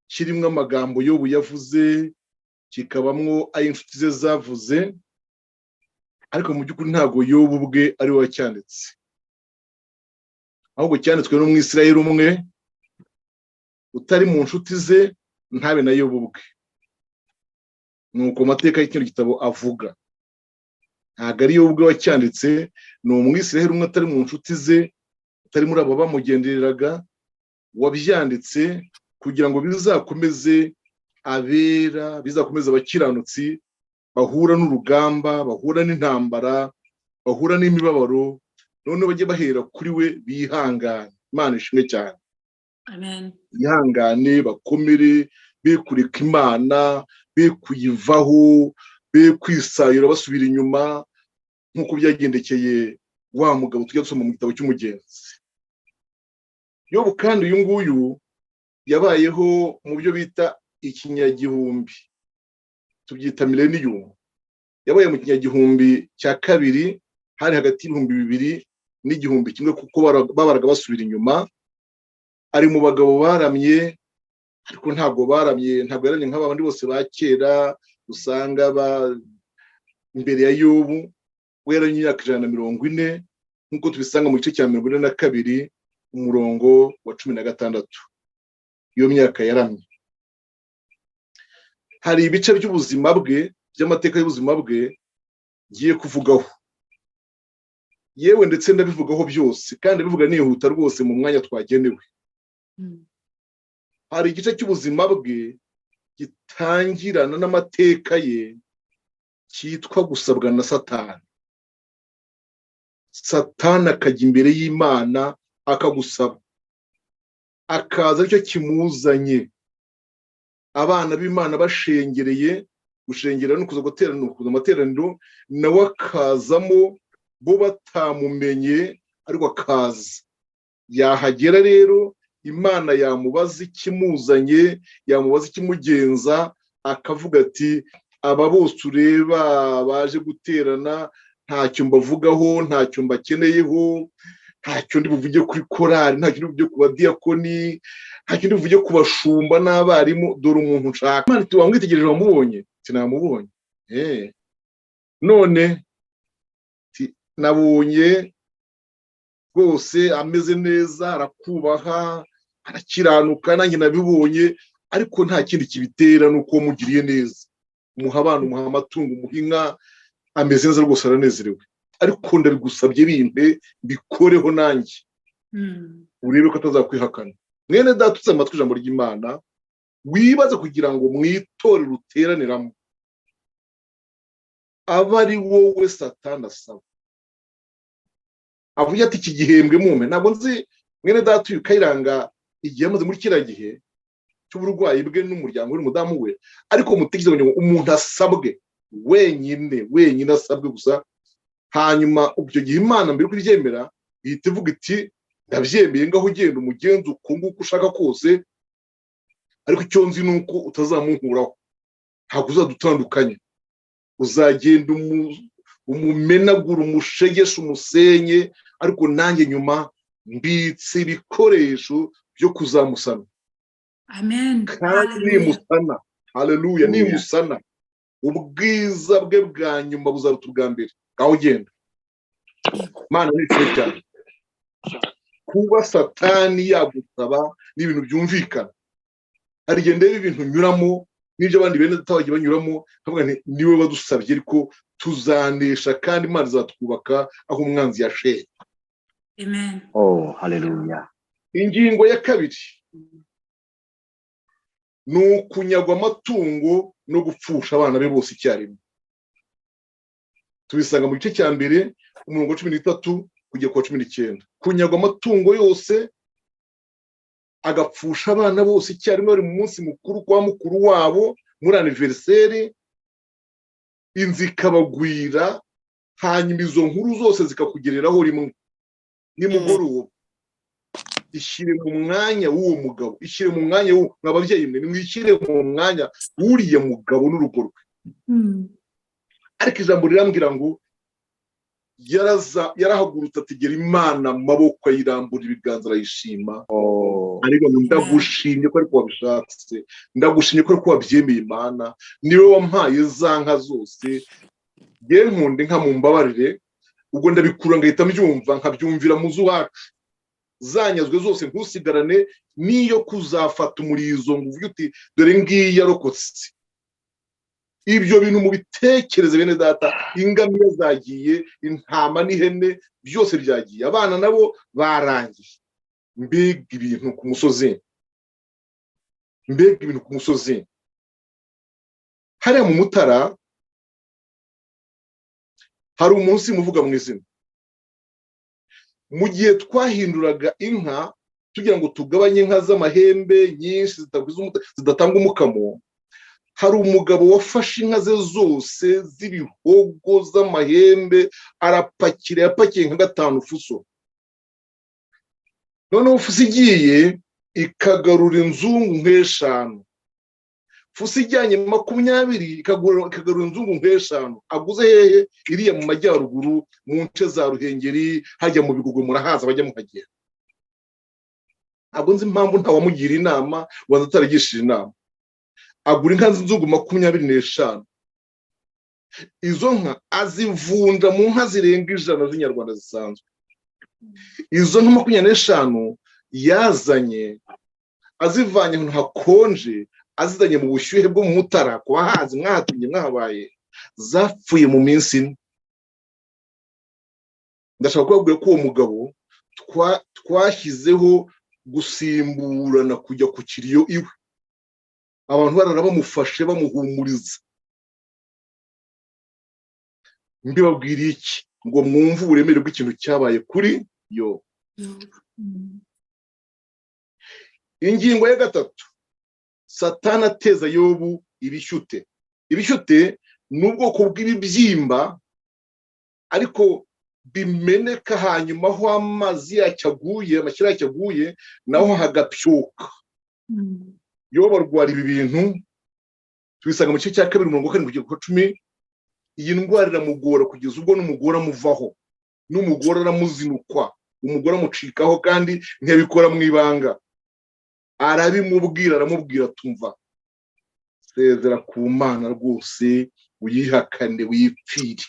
kirimo amagambo Yobu yavuze, kikabamwo ay'inshuti ze zavuze, ariko mu by'ukuri ntabwo Yobu ubwe ari we wacyanditse, ahubwo cyanditswe n'Umwisirayeli umwe utari mu nshuti ze, ntabe na Yobu ubwe. Nuko amateka y'ikino gitabo avuga. ntabwo ari yo ubwe wacyanditse, ni umwisiraheli umwe atari mu nshuti ze, atari muri abo bamugendereraga, wabyanditse kugira ngo bizakomeze abera, bizakomeze abakiranutsi bahura n'urugamba, bahura n'intambara, bahura n'imibabaro, none bajye bahera kuri we bihangane. Imana ishimwe cyane. Amen. Bihangane, bakomere, be kureka Imana, be kuyivaho, be kwisayura basubira inyuma nk'uko byagendekeye wa mugabo tujya dusoma mu gitabo cy'umugenzi. Yobu kandi uyu nguyu yabayeho mu byo bita ikinyagihumbi, tubyita millennium. Yabaye mu kinyagihumbi cya kabiri, hari hagati y'ibihumbi 2000 n'igihumbi kimwe, kuko babaraga basubira inyuma. Ari mu bagabo baramye, ariko ntabwo yaramye nk'abandi bose ba kera usanga imbere ya Yobu. We yaramye imyaka 140 nk'uko tubisanga mu gice cya 42 umurongo wa 16. Iyo myaka yaramye. Hari ibice by'ubuzima bwe, by'amateka y'ubuzima bwe ngiye kuvugaho, yewe ndetse ndabivugaho byose, kandi bivuga nihuta rwose mu mwanya twagenewe. Hari igice cy'ubuzima bwe gitangirana n'amateka ye cyitwa gusabwa na Satani. Satani akajya imbere y'Imana akagusaba, akaza aricyo kimuzanye. Abana b'Imana bashengereye, gushengera no kuza guterana, kuza amateraniro, nawe akazamo bo batamumenye, ariko akaza. Yahagera rero Imana yamubaza ikimuzanye, yamubaza ikimugenza, akavuga ati aba bose ureba baje guterana ntacyo mbavugaho, ntacyo mbakeneyeho, ntacyo ndi buvuge kuri korali, ntacyo ndi buvuge ku badiyakoni, ntacyo ndi buvuge ku bashumba n'abarimu. Dore umuntu nshaka. Imana iti wamwitegereje wamubonye? Sinamubonye. None nabonye rwose ameze neza, arakubaha, arakiranuka, nanjye nabibonye, ariko nta kindi kibitera nuko wamugiriye neza. Umuha abana, umuha amatungo, umuha inka, ameze neza rwose, aranezerewe. Ariko ndabigusabye bimpe mbikoreho nanjye, urebe ko atazakwihakana. Mwene data utse amatwi ijambo ry'Imana, wibaze kugira ngo mwitore ruteraniramo aba ari wowe Satani asaba. Avuga ati iki gihembwe mumpe. Ntabwo nzi mwene data uyu Kayiranga igihe amaze muri kiriya gihe cy'uburwayi bwe n'umuryango w'umudamu we, ariko mutekereze ngo umuntu asabwe wenyine asabwe gusa, hanyuma ubyo gihe Imana mbere kuryemera ihita ivuga iti ndabyemeye, ngaho ugenda umugenzi uko nguko ushaka kose, ariko icyo nzi ni uko utazamunkuraho, ntabwo uzadutandukanye, uzagenda umumenagura, umushegeshe, umusenye, ariko nanjye nyuma mbitse ibikoresho byo kuzamusana. Amen. Kandi nimusana, haleluya, nimusana ubwiza bwe bwa nyuma buzaruta ubwa mbere. Ngaho ugenda. Mana ni cyane. Kuba Satani yagusaba ni ibintu byumvikana. Hari igihe ndeba ibintu nyuramo n'ibyo abandi bene databagiye banyuramo, kavuga nti niwe badusabye, ariko tuzanesha kandi Imana izatwubaka aho umwanzi yashenye. Amen. Oh, haleluya. Ingingo ya kabiri ni ukunyagwa amatungo no gupfusha abana be bose icyarimwe. Tubisanga mu gice cya mbere umurongo 13 kugera ku 19. Kunyagwa amatungo yose, agapfusha abana bose icyarimwe bari mu munsi mukuru kwa mukuru wabo, muri anniversaire, inzi ikabagwira, hanyuma izo nkuru zose zikakugereraho rimwe. Nimugoroba ishyire mu mwanya w'uwo mugabo, ishyire mu mwanya mw'ababyeyi mwe, nimwishyire mu mwanya w'uriye mugabo n'urugo rwe. Ariko ijambo rirambwira ngo yarahagurutse ategera Imana mu maboko, ayirambura ibiganza, arayishima. Ariko ndagushimye ko ariko wabishatse, ndagushimye ko ariko wabyemeye Imana, niwe wampaye za nka zose, ye nkunde nka mumbabarire. Ubwo ndabikura ngahita mbyumva, nkabyumvira muzu wacu, zanyazwe zose ntusigarane niyo kuzafata umurizo ngo uvuge uti dore ngiyi yarokotse. ibyo bintu mu bitekereze bene data, ingamiya zagiye, intama n'ihene byose byagiye, abana nabo barangiye. Mbega ibintu ku musozi, mbega ibintu ku musozi. Hariya mu Mutara hari umunsi muvuga mu izina. Mu gihe twahinduraga inka tugira ngo tugabanye inka z'amahembe nyinshi zidatanga umukamo, hari umugabo wafashe inka ze zose z'ibihogo z'amahembe arapakira, yapakiye nka 5 fuso. Noneho fuso igiye ikagarura inzungu nk'eshanu, fuso ijyanye 20 ikagarura inzungu nk'eshanu. Aguze hehe? Iriya mu majyaruguru mu nce za Ruhengeri, hajya mu Bigugu, murahaza bajya muhagera. Ntabwo nzi impamvu ntawamugira inama, waza ataragishije inama. Agura inka z'inzungu 25. Izo nka azivunja mu nka zirenga 100 z'inyarwanda zisanzwe. Izo nka 25 yazanye azivanye ahantu hakonje, azizanye mu bushyuhe bwo mu Mutara, ku bahazi mwahatumye mwahabaye, zapfuye mu minsi ine. Ndashaka kubabwira ko uwo mugabo twashyizeho gusimburana kujya ku kiriyo iwe, abantu barara bamufashe bamuhumuriza. Mbibabwiriye iki? Ngo mwumve uburemere bw'ikintu cyabaye kuri yo. Ingingo ya 3, Satani ateza Yobu ibishyute. Ibishyute ni ubwoko bw'ibibyimba ariko bimeneka hanyuma aho amazi yacyaguye, amashyira yacyaguye, naho hagapyuka. Yobu arwara ibi bintu, tubisanga mu gice cya 2:7-10. Iyi ndwara iramugora kugeza ubwo n'umugore amuvaho, n'umugore aramuzinukwa, umugore amucikaho kandi ntiyabikora mu ibanga. Arabimubwira, aramubwira tumva, sezera ku Mana rwose, uyihakane wipfire.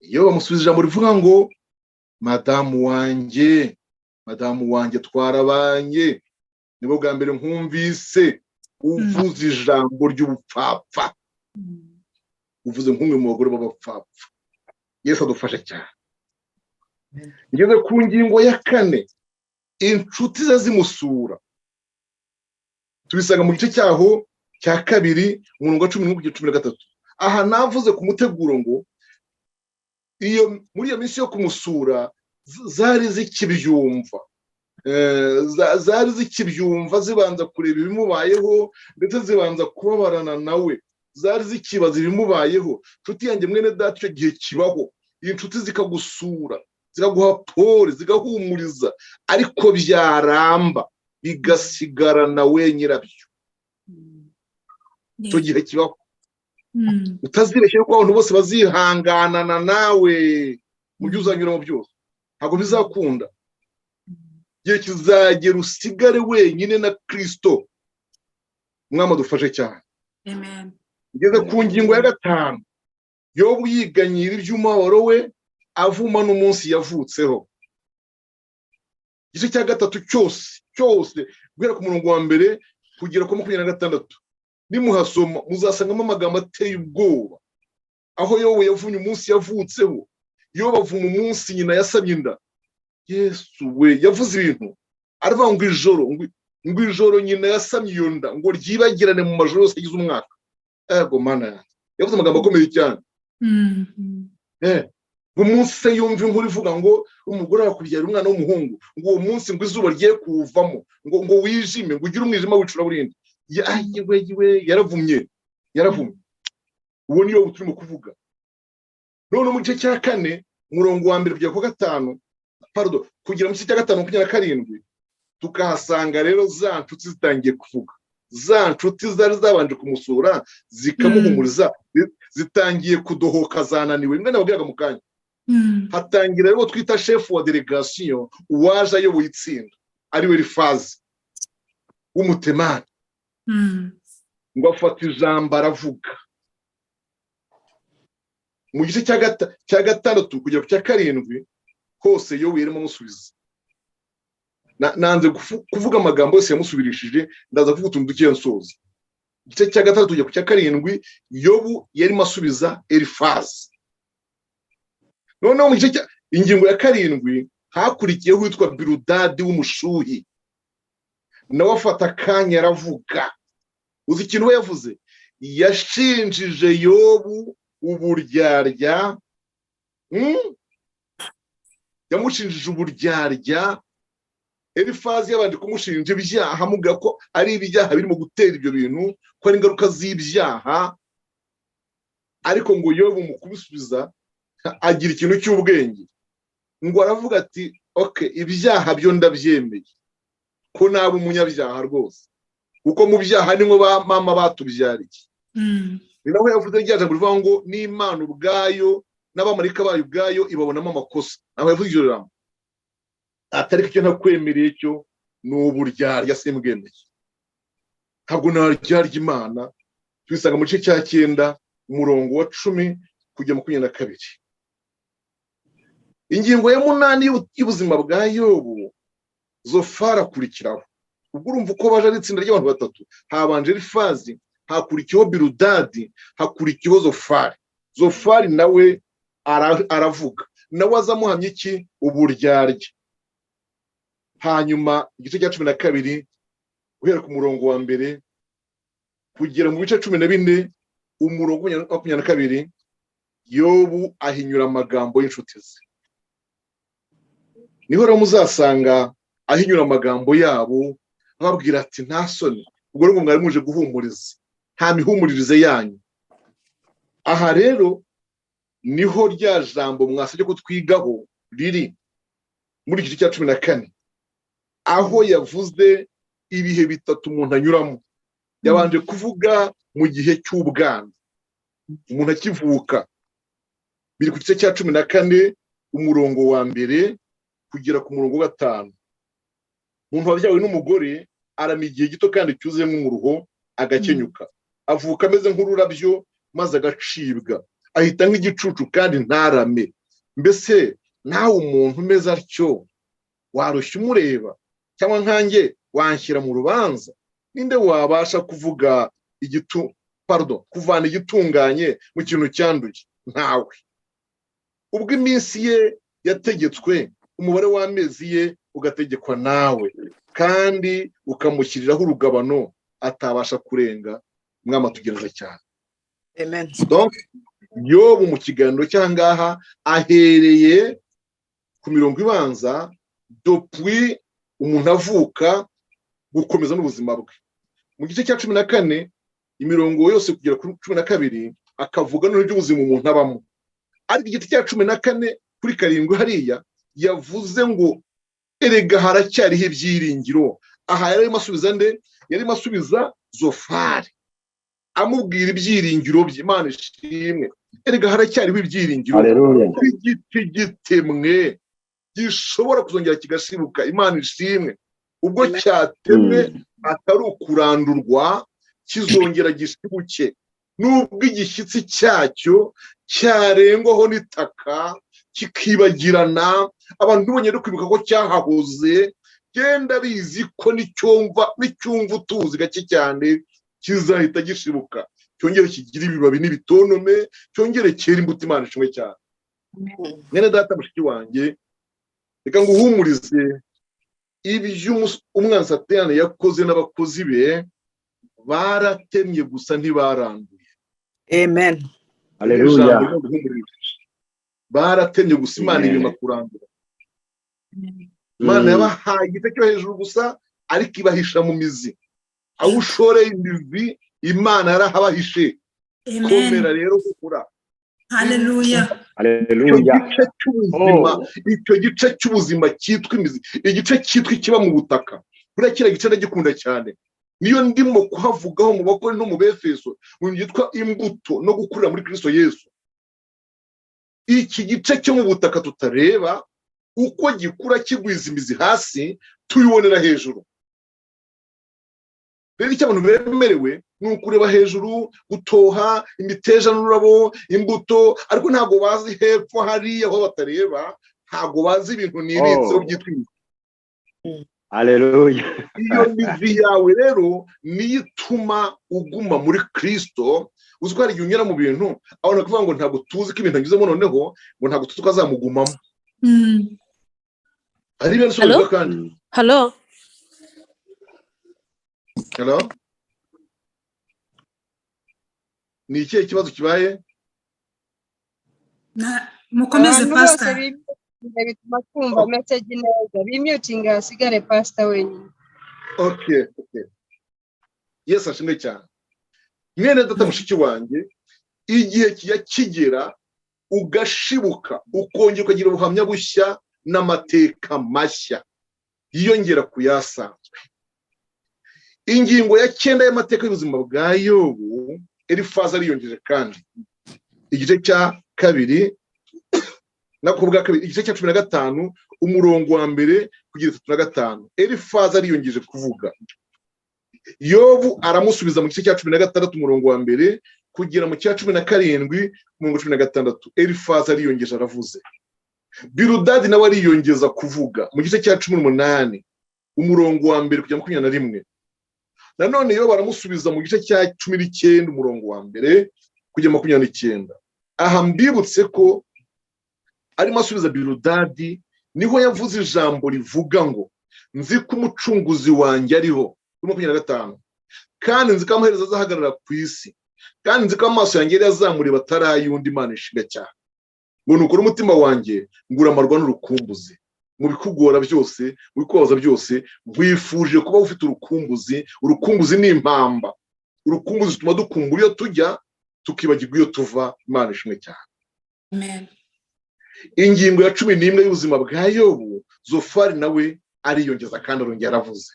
Iyo bamusubiza ijambo rivuga ngo madamu wanjye twarabanye, nibwo bwa mbere nkumvise uvuze ijambo ry'ubupfapfa, uvuze nk'umwe mu bagore b'abapfapfa. Yesu adufashe cyane. Ngeze ku ngingo ya 4, inshuti ze zimusura. Tubisanga mu gice cyaho cya 2:11-13. Aha navuze ku muteguro ngo muri iyo minsi yo kumusura zari zikibyumva, zibanza kureba ibimubayeho, ndetse zibanza kubabarana nawe, zari zikibaza ibimubayeho. Nshuti yanjye mwene data, icyo gihe kibaho, inshuti zikagusura, zikaguha pole, zigahumuriza, ariko byaramba bigasigarana we nyirabyo. Icyo gihe kibaho. Utazibeshye ko abantu bose bazihanganana nawe mu byo uzanyuramo byose, ntabwo bizakunda. Igihe kizagera usigare wenyine na Kristo. Mwami adufashe cyane. Amen. Ngeze ku ngingo ya 5, Yobu yiganyira iby'umubabaro we, avuma n'umunsi yavutseho. Igice cya 3 cyose guhera ku murongo wa 1 kugera ku 26. Nimuhasoma muzasangamo amagambo ateye ubwoba, aho Yobu yavunye umunsi yavutseho. Yobu avuma umunsi nyina yasamye inda. Yesu we, yavuze ibintu aravuga ngo ijoro nyina yasamye iyo nda ngo ryibagirane mu majoro yose agize umwaka. Ego Mana yanjye, yavuze amagambo akomeye cyane. Umunsi yumva inkuru ivuga ngo umugore arakubyara umwana w'umuhungu, ngo uwo munsi ngo izuba rigiye kuwuvamo, ngo wijime, ngo ugire umwijima wicura burindi. Yaravumye. Uwo niyo turimo kuvuga. None mu gice cya 4 umurongo wa 1 kugera ku 5, kugera mu gice cya 5 kugera 7, tukahasanga rero za nshuti zitangiye kuvuga. Za nshuti zari zabanje kumusura zikamuhumuriza, zitangiye kudohoka, zananiwe. Mbwa nababwiraga mu kanya. Hatangira rero twita chef wa delegation, uwaje ayoboye itsinda, ari we Rifazi w'umutemani. Ngo afata ijambo aravuga. Mu gice cya 6 kugera ku cya 7 hose Yobu yarimo amusubiza. Nanze kuvuga amagambo yose yamusubirishije, ndaza kuvuga utuntu duke nsoza. igice cya gatatu tujya ku cya karindwi, Yobu yarimo asubiza Elifazi. Noneho mu gice ingingo ya karindwi hakurikiyeho witwa Biludadi w'Umushuhi, nawe afata akanya aravuga. Uzi ikintu we yavuze? Yashinjije Yobu uburyarya, yamushinjije uburyarya. Elifazi yabanje kumushinja ibyaha, amubwira ko ari ibyaha birimo gutera ibyo bintu, ko ari ingaruka z'ibyaha. Ariko ngo Yobu mu kubisubiza agira ikintu cy'ubwenge, ngo aravuga ati okay, ibyaha byo ndabyemeye ko naba umunyabyaha rwose, kuko mu byaha nimwe ba mama batubyariye. Ni naho yavuze ryaje kuvuga ngo n'Imana ubwayo n'abamarika bayo ubwayo ibabonamo amakosa. Naho yavuze iryo jambo atari icyo ntakwemereye cyo ni uburyarya simbwemeye. Ntabwo naryarya Imana. Twisanga mu gice cya 9 umurongo wa 10 kujya 22. Ingingo ya 8 y'ubuzima bwa Yobu, Zofari akurikiraho. Ubwo urumva uko baje ari itsinda ry'abantu batatu, habanje Elifazi, hakurikiyeho Biludadi, hakurikiyeho Zofari. Zofari nawe aravuga, nawe azamuhamya iki? Uburyarya. Hanyuma igice cya 12 guhera ku murongo wa mbere kugera mu bice 14 umurongo wa 22, Yobu ahinyura amagambo y'inshuti ze. Niho rero muzasanga ahinyura amagambo yabo, ababwira ati nta soni, ubwo rero mwari muje guhumuriza, nta mihumuririze yanyu. Aha rero niho rya jambo mwasabye ko twigaho riri muri igice cya 14, aho yavuze ibihe bitatu umuntu anyuramo. Yabanje kuvuga mu gihe cy'ubwana, umuntu akivuka, biri ku gice cya 14 umurongo wa mbere kugera ku murongo wa 5. Umuntu wabyawe n'umugore arama igihe gito kandi cyuzuyemo umuruho, agakenyuka, avuka ameze nk'ururabyo maze agacibwa, ahita nk'igicucu kandi ntarame. Mbese nawe umuntu umeze atyo warushya umureba? Cyangwa nkanjye wanshyira mu rubanza? Ninde wabasha kuvuga kuvana igitunganye mu kintu cyanduye? Ntawe. Ubwo iminsi ye yategetswe, umubare w'amezi ye ugategekwa nawe, kandi ukamushyiriraho urugabano atabasha kurenga. Mwama tugereza cyane. Amen. Donc Yobu mu kiganiro cyangaha ahereye ku mirongo ibanza depuis umuntu avuka gukomeza n'ubuzima bwe. Mu gice cya 14 imirongo yose kugera kuri 12 akavuga n'uburyo ubuzima umuntu abamo. Ariko igice cya 14 kuri 7 hariya yavuze ngo erega haracyariho ibyiringiro. Aha yari masubiza nde? Yari masubiza Zofari, amubwira ibyiringiro by'Imana ishimwe. Erega haracyariho ibyiringiro. Igiti gitemwe gishobora kuzongera kigashibuka. Imana ishimwe. Ubwo cyatemwe atari ukurandurwa, kizongera gishibuke. Nubwo igishyitsi cyacyo cyarengwaho n'itaka kikibagirana, abantu bonyine kwibuka ko cyahahoze, genda bizi ko n'icyumva utuzi gake cyane kizahita gishibuka, cyongere kigira ibibabi n'ibitonome, cyongere cyera imbuto. Imana ishimwe cyane. Mwene data mushiki wanjye, reka nguhumurize, ibyo umwanzi Satani yakoze n'abakozi be baratemye gusa ntibaranduye. Amen. Haleluya. Baratemye gusa, Imana inyuma kurandura. Imana yabahaye igiti cyo hejuru gusa, ariko ibahisha mu mizi. Aho ushoreye imizi Imana yarahabahishe. Komera rero gukura. Haleluya. Haleluya. Icyo gice cy'ubuzima cyitwa imizi, igice cyitwa ikiba mu butaka. Buriya kiriya gice ndagikunda cyane. Niyo ndimo kuhavugaho mu bakore no mu Befeso, mu byitwa imbuto no gukurira muri Kristo Yesu. Iki gice cyo mu butaka tutareba uko gikura kigwiza imizi hasi, tuyibonera hejuru. Rero icyo abantu bemerewe ni ukureba hejuru, gutoha imiteja n'ururabo, imbuto, ariko ntabwo bazi hepfo hariya aho batareba, ntabwo bazi ibintu n'ibitseho byitwa imizi. Haleluya. iyo mizi yawe rero niyo ituma uguma muri Kristo. Uzi ko hari igihe unyura mu bintu abona kuvuga ngo ntabwo tuzi ko ibintu agizemo, noneho ngo ntabwo tuzi ko azamugumamo. Ari ibintu bisobanurwa kandi. Hello. Ni ikihe kibazo kibaye? Mukomeze pastor. Bituma twumva message neza. Bimuting asigare pastor wenyine. Okay. Yes, ashimwe cyane. Mwene data mushiki wanjye, igihe kijya kigera ugashibuka, ukongera ukagira ubuhamya bushya n'amateka mashya yiyongera kuyasanzwe. Ingingo ya 9 y'amateka y'ubuzima bwa Yobu, Elifazi ariyongeje kandi. Igice cya 2 nakubwa kabiri, igice cya 15 umurongo wa mbere kugira 35. Elifazi ariyongeje kuvuga. Yobu aramusubiza mu gice cya 16 umurongo wa mbere kugera mu cya 17 umurongo 16. Elifazi ariyongeje aravuze. Biludadi nawe ariyongeza kuvuga mu gice cya 18 umurongo wa mbere kugera 21. Nanone Yobu aramusubiza mu gice cya 19 umurongo wa mbere kugera 29. Aha mbibutse ko arimo asubiza Biludadi, niho yavuze ijambo rivuga ngo nzi ko umucunguzi wanjye ariho 25, kandi nzi ko amaherezo azahagarara ku isi, kandi nzi ko amaso yanjye yari azamureba atarayundi Imana ishinga cyane. Ngo nukuri umutima wanjye nguramarwa n'urukumbuzi, mu bikugora byose, mu bikubaza byose, wifuje kuba ufite urukumbuzi. Urukumbuzi ni impamba. Urukumbuzi zituma dukumbura iyo tujya, tukibagirwa iyo tuva. Imana ishimwe cyane. Amen. Ingingo ya 11 y'ubuzima bwa Yobu, Zofari nawe ariyongeza kandi arongera aravuze.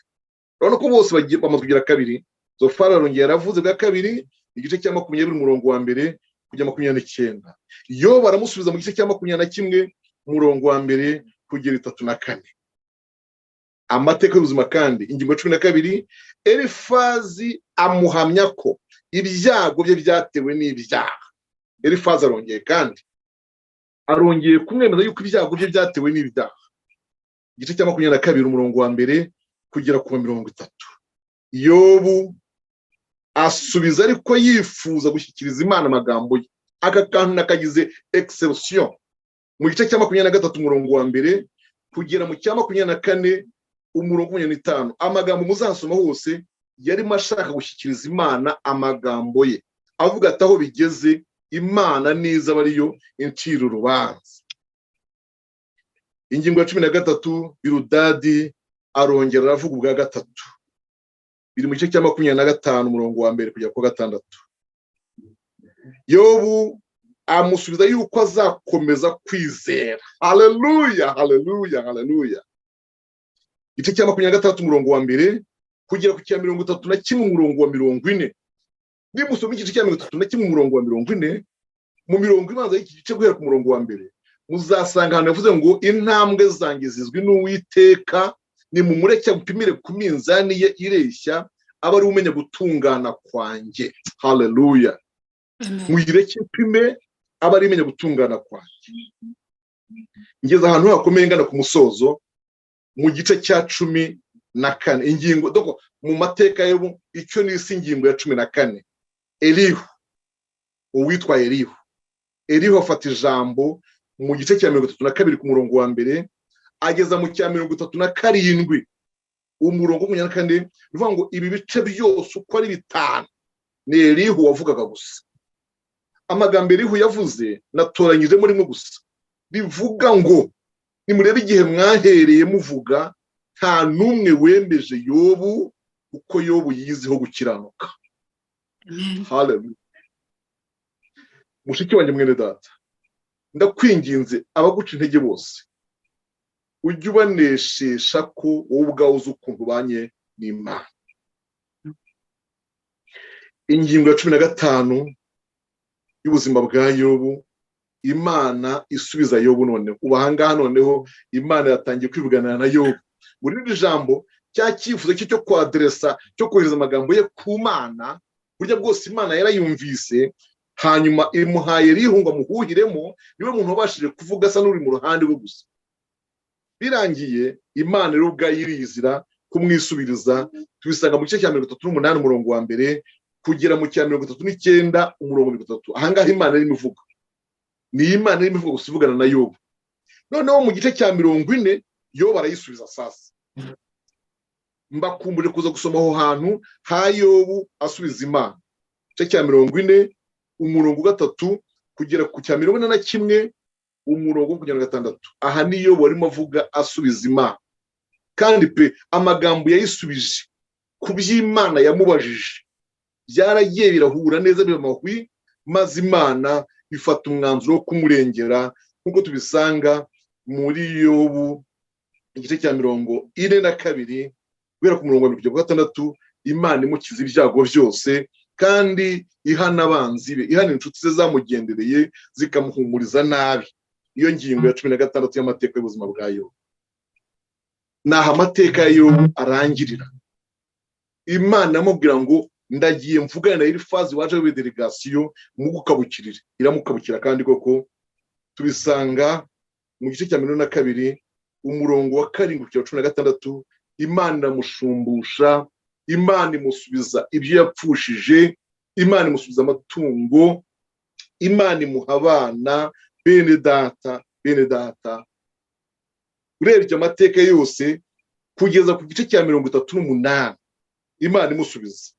Urabona ko bose bagiye bamaze kugira kabiri. Zofari arongera aravuze bwa kabiri, igice cya 20 umurongo wa mbere kujya 29. Yobu aramusubiza mu gice cya 21 umurongo wa mbere kugera 34. Amateka y'ubuzima kandi, ingingo 12, Elifazi amuhamya ko ibyago bye byatewe n'ibyaha. Elifazi arongeye kandi arongeye kumwemeza yuko ibyago bye byatewe n'ibyaha. Igice cya 22 umurongo wa mbere kugera ku 30. Yobu asubiza ariko yifuza gushyikiriza Imana amagambo ye. Aka kantu nakagize exception mu gice cya 23 umurongo wa mbere kugera mu cya 24 umurongo 25. Amagambo muzasoma hose yarimo ashaka gushyikiriza Imana amagambo ye, avuga ati aho bigeze Imana niza bariyo incira urubanza. Ingingo ya 13, Biludadi arongera aravuga ubwa gatatu. Biri mu gice cya 25 umurongo wa mbere kujya ku 6. Yobu amusubiza yuko azakomeza kwizera. Haleluya, haleluya, haleluya. Igice cya 26 umurongo wa mbere kugera ku cya 31 umurongo wa 40. Nimusoma igice cya 31 umurongo wa 40, mu mirongo ibanza y'iki gice guhera ku murongo wa mbere muzasanga hano yavuze ngo intambwe zanjye zizwi n'Uwiteka, ni mu mureke gupimire ku minzani ye ireshya, aba ari umenya gutungana kwanjye. Haleluya. Mwireke pime aba ari umenya gutungana kwanjye. Ngeze ahantu hakomeye ngana ku musozo mu gice cya 14. Ingingo doko mu mateka y'ubu icyo nisi ingingo ya 14. Elihu, uwitwa Elihu afata ijambo mu gice cya 32 ku murongo wa mbere ageza mu cya 37 umurongo 24. Bivuga ngo ibi bice byose uko ari 5 ni Elihu wavugaga gusa. Amagambo Elihu yavuze natoranyije muri mwe gusa, bivuga ngo nimurebe igihe mwahereye muvuga, nta numwe wembeje Yobu uko Yobu yiziho gukiranuka. Haleluya. Mushiki wanjye mwene data, ndakwinginze abaguca intege bose, ujye ubaneshesha ko wowe ubwawe uzi ukuntu ubanye n'Imana. Ingingo ya 15 y'ubuzima bwa Yobu, Imana isubiza Yobu. None ubahangaha noneho Imana yatangiye kwivuganira na Yobu. Muri iri jambo cya cyifuzo cyo kwadresa cyo kohereza amagambo ye ku Mana, burya bwose Imana yarayumvise, hanyuma imuhaye rihunga muhuhiremo, niwe muntu wabashije kuvuga asa n'uri mu ruhande rwe gusa. Birangiye Imana rero ubwayo irizira kumwisubiriza tubisanga mu gice cya 38 umurongo wa mbere kugera mu cya 39 umurongo 3. Ahangaha Imana irimo ivuga, ni Imana irimo ivuga gusivugana na Yobu. Noneho mu gice cya 40 Yobu arayisubiza sasa. Mbakumbure kuza gusoma aho hantu ha Yobu asubiza Imana. Igice cya 40 umurongo 3 kugera ku cya 41 umurongo 6. Aha ni Yobu arimo avuga asubiza Imana. Kandi pe amagambo yayisubije ku by'Imana yamubajije byaragiye birahura neza biramahwi, maze Imana ifata umwanzuro wo kumurengera nkuko tubisanga muri Yobu igice cya 42 guhera ku murongo wa 26. Imana imukiza ibyago byose kandi ihana abanzi be, ihana inshuti ze zamugendereye zikamuhumuriza nabi. Iyo ngingo ya 16 y'amateka y'ubuzima bwa Yobu. Naha amateka yo arangirira. Imana amubwira ngo ndagiye mvugana na Elifazi waje we delegation mu gukabukirira. Iramukabukira kandi koko tubisanga mu gice cya 42 umurongo wa 7-16. Imana iramushumbusha, Imana imusubiza ibyo yapfushije, Imana imusubiza amatungo, Imana imuha abana. Bene data urebye amateka yose kugeza ku gice cya 38 Imana imusubiza.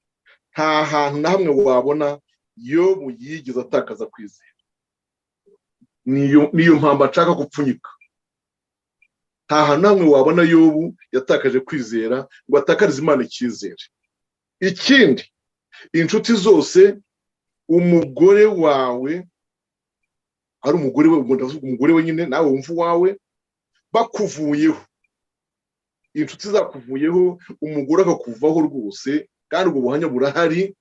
Nta hantu na hamwe wabona Yobu yigeze atakaza kwizera. Niyo mpamvu ashaka gupfunyika. Nta hantu na hamwe wabona Yobu yatakaje kwizera ngo atakarize Imana icyizere. Ikindi, inshuti zose, umugore wawe ari umugore we, umugore we nyine nawe wumva wawe bakuvuyeho, inshuti zakuvuyeho, umugore akakuvaho rwose, kandi ubwo buhanya burahari,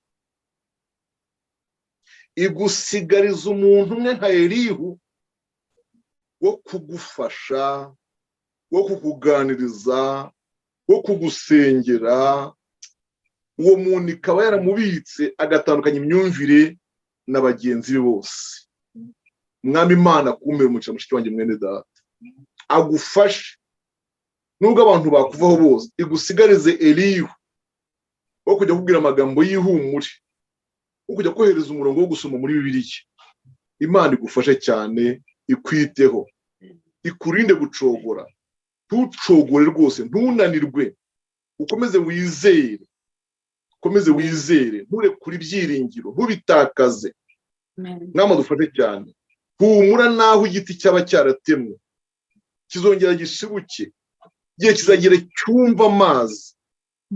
igusigariza umuntu umwe nka Elihu wo kugufasha, wo kukuganiriza, wo kugusengera. Uwo muntu ikaba yaramubitse agatandukanya imyumvire na bagenzi be bose. Mwami Imana kumera umugisha mushiki wanjye mwene data, agufashe nubwo abantu bakuvaho bose, igusigarize Elihu wo kujya kubwira amagambo y'ihumure, wo kujya kohereza umurongo wo gusoma muri Bibiliya. Imana igufashe cyane, ikwiteho, ikurinde gucogora. Ntucogore rwose, ntunanirwe, ukomeze wizere, nturekure ibyiringiro, ntubitakaze. Mwama dufashe cyane. Humura naho igiti cyaba cyaratemwe kizongera gishibuke, gihe kizagera cyumva amazi,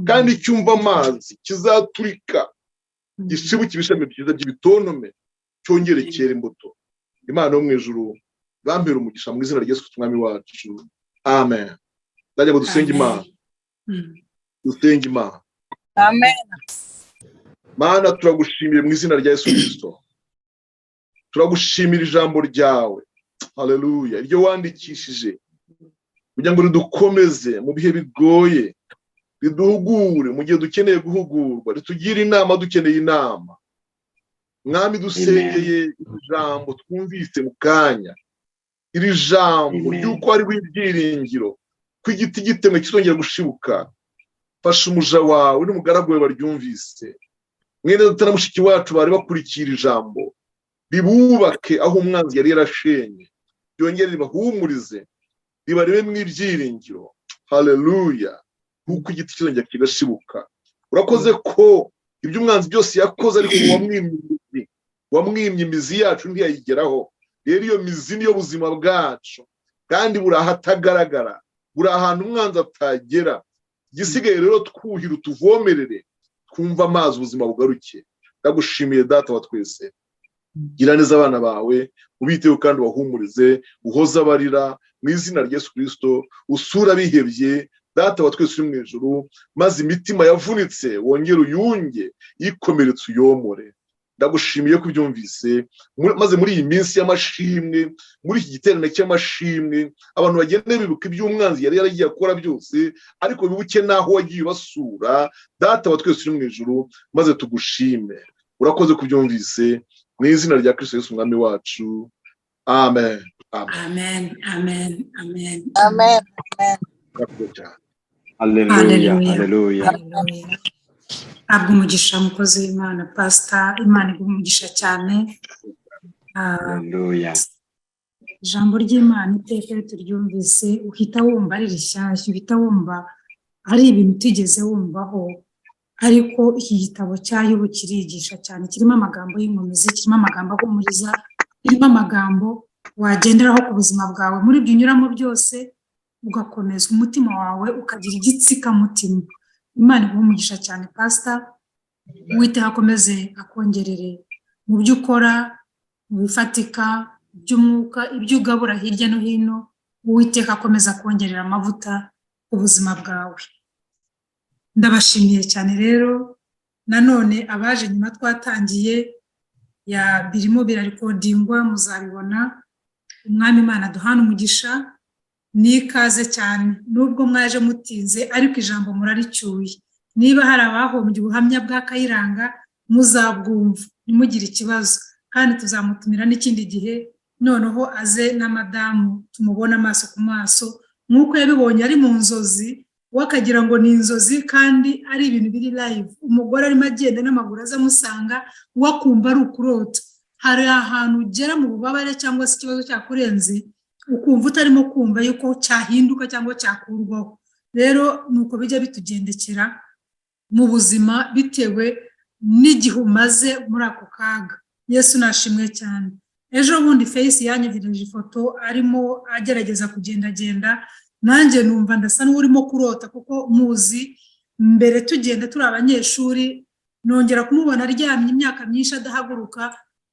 kandi cyumva amazi kizaturika, gishibuke ibishami byiza by'ibitontome, cyongere cyera imbuto. Imana yo mu ijuru bampera umugisha mu izina rya Yesu Umwami wacu. Amen. Ndajya ngo dusenge Imana. Dusenge Imana. Amen. Mana turagushimiye mu izina rya Yesu Kristo. Turagushimira ijambo ryawe. Haleluya. Iryo wandikishije kugira ngo ridukomeze mu bihe bigoye, riduhugure mu gihe dukeneye guhugurwa, ritugire inama dukeneye inama. Mwami dusengeye ijambo twumvise mu kanya, iri jambo ry'uko ari ibyiringiro ko igiti gitemwe kizongera gushibuka. Fasha umuja wawe n'umugaragu we baryumvise. Mwene data na mushiki wacu bari bakurikira ijambo, ribubake aho umwanzi yari yarashenye, byongere ribahumurize, ribarebe ibyiringiro. Haleluya. Kuko igiti kizongera kigashibuka. Urakoze ko ibyo umwanzi byose yakoze, ariko wamwimye imizi yacu ntiyayigeraho. Rero iyo mizi niyo buzima bwacu, kandi buri ahatagaragara, buri ahantu umwanzi atagera. Gisigaye rero twuhira, tuvomerere, twumva amazi ubuzima bugaruke. Ndagushimiye data wa twese. Gira neza abana bawe, ubiteho kandi wahumurize, uhoza abarira mu izina rya Yesu Kristo. Usura bihebye data wa twese uri mu ijuru, maze imitima yavunitse wongere uyunge, ikomeretse uyomore. Ndagushimiye ko byumvise, maze muri iyi minsi y'amashimwe, muri iki giterane cy'amashimwe, abantu bagende bibuka iby'umwanzi yari yaragiye akora byose, ariko bibuke naho wagiye ubasura. Data wa twese uri mu ijuru, maze tugushime. Urakoze kubyumvise mu izina rya Kristo Yesu Umwami wacu. Amen. Amen. Amen. Amen. Amen. Amen. Haleluya, haleluya. Haleluya. Ntabwo umugisha mukozi w'Imana Pastor, Imana iguha umugisha cyane. Haleluya. Ijambo ry'Imana iteka iyo turyumvise uhita wumva ari rishyashya, uhita wumva ari ibintu utigeze wumvaho, ariko iki gitabo cya Yobu kirigisha cyane, kirimo amagambo y'inkomezi, kirimo amagambo ahumuriza, kirimo amagambo wagenderaho ku buzima bwawe, muri ibyo unyuramo byose ugakomeza umutima wawe ukagira igitsikamutima. Imana iguha umugisha cyane Pastor, Uwiteka akomeze akongerere mu byo ukora, mu bifatika, by'umwuka, ibyo ugabura hirya no hino, Uwiteka akomeza kongerera amavuta ku buzima bwawe. Ndabashimiye cyane rero, nanone abaje nyuma twatangiye birimo birarikodingwa, muzabibona. Umwami Imana duhana umugisha, nikaze cyane, nubwo mwaje mutinze ariko ijambo muraricyuye. Niba hari abahombye ubuhamya bwa Kayiranga muzabwumva, nimugire ikibazo, kandi tuzamutumira n'ikindi gihe, noneho aze na madamu tumubona amaso ku maso, nk'uko yabibonye ari mu nzozi, wakagira ngo ni inzozi kandi ari ibintu biri live. Umugore arimo agenda n'amaguru azamusanga, wakumva ari ukurota. Hari ahantu ugera mu bubabare cyangwa se ikibazo cyakurenze, ukumva utarimo kumva yuko cyahinduka cyangwa cyakurwaho. Rero nuko bijya bitugendekera mu buzima bitewe n'igihe umaze muri ako kaga. Yesu nashimwe cyane. Ejo bundi Face yanyohereje ifoto arimo agerageza kugendagenda, nanjye numva ndasa n'urimo kurota, kuko muzi mbere tugenda turi abanyeshuri, nongera kumubona aryamye imyaka myinshi adahaguruka,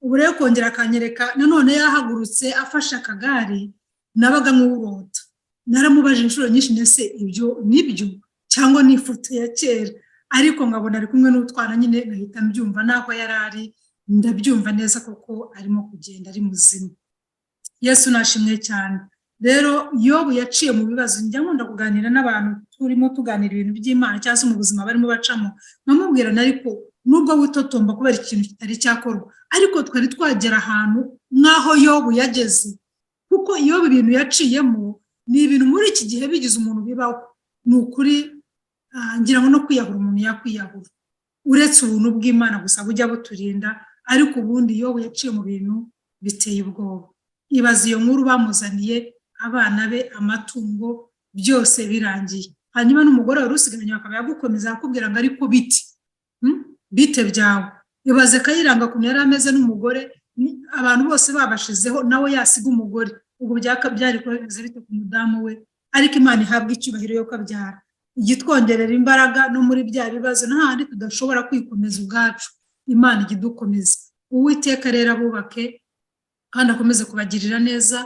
ubu rero kongera akanyereka nanone yahagurutse afashe akagare, nabaga nk'urota. Naramubaje inshuro nyinshi, ndetse ibyo nibyo cyangwa ni ifoto ya kera, ariko nkabona ari kumwe n'utwana, nyine ngahita mbyumva naho yari ari, ndabyumva neza kuko arimo kugenda ari muzima. Yesu nashimwe cyane. Rero Yobu yaciye mu bibazo, njya nkunda kuganira n'abantu turimo tuganira ibintu by'Imana cyangwa se mu buzima barimo bacamo, nkamubwirana ariko nubwo witotomba kubera ikintu kitari cyakorwa, ariko twari twagera ahantu nk'aho Yobu yageze, kuko Yobu ibintu yaciyemo ni ibintu muri iki gihe bigize umuntu bibaho. Ni ukuri ngira ngo no kwiyahura umuntu yakwiyahura, uretse ubuntu bw'Imana gusa bujya buturinda, ariko ubundi Yobu yaciye mu bintu biteye ubwoba. Ibaza iyo nkuru bamuzaniye, abana be, amatungo, byose birangiye. Hanyuma n'umugore wari usigaranye akaba yagukomeza akubwira ngo ariko bite byawe. Ibaze Kayiranga ukuntu yari ameze n'umugore, abantu bose babashizeho, nawe yasiga umugore. Ubwo byari ko bimeze bite ku mudamu we, ariko Imana ihabwa icyubahiro yo kabyara, igitwongerera imbaraga no muri bya bibazo n'ahandi tudashobora kwikomeza ubwacu, Imana igidukomeza. Uwiteka rero abubake kandi akomeze kubagirira neza.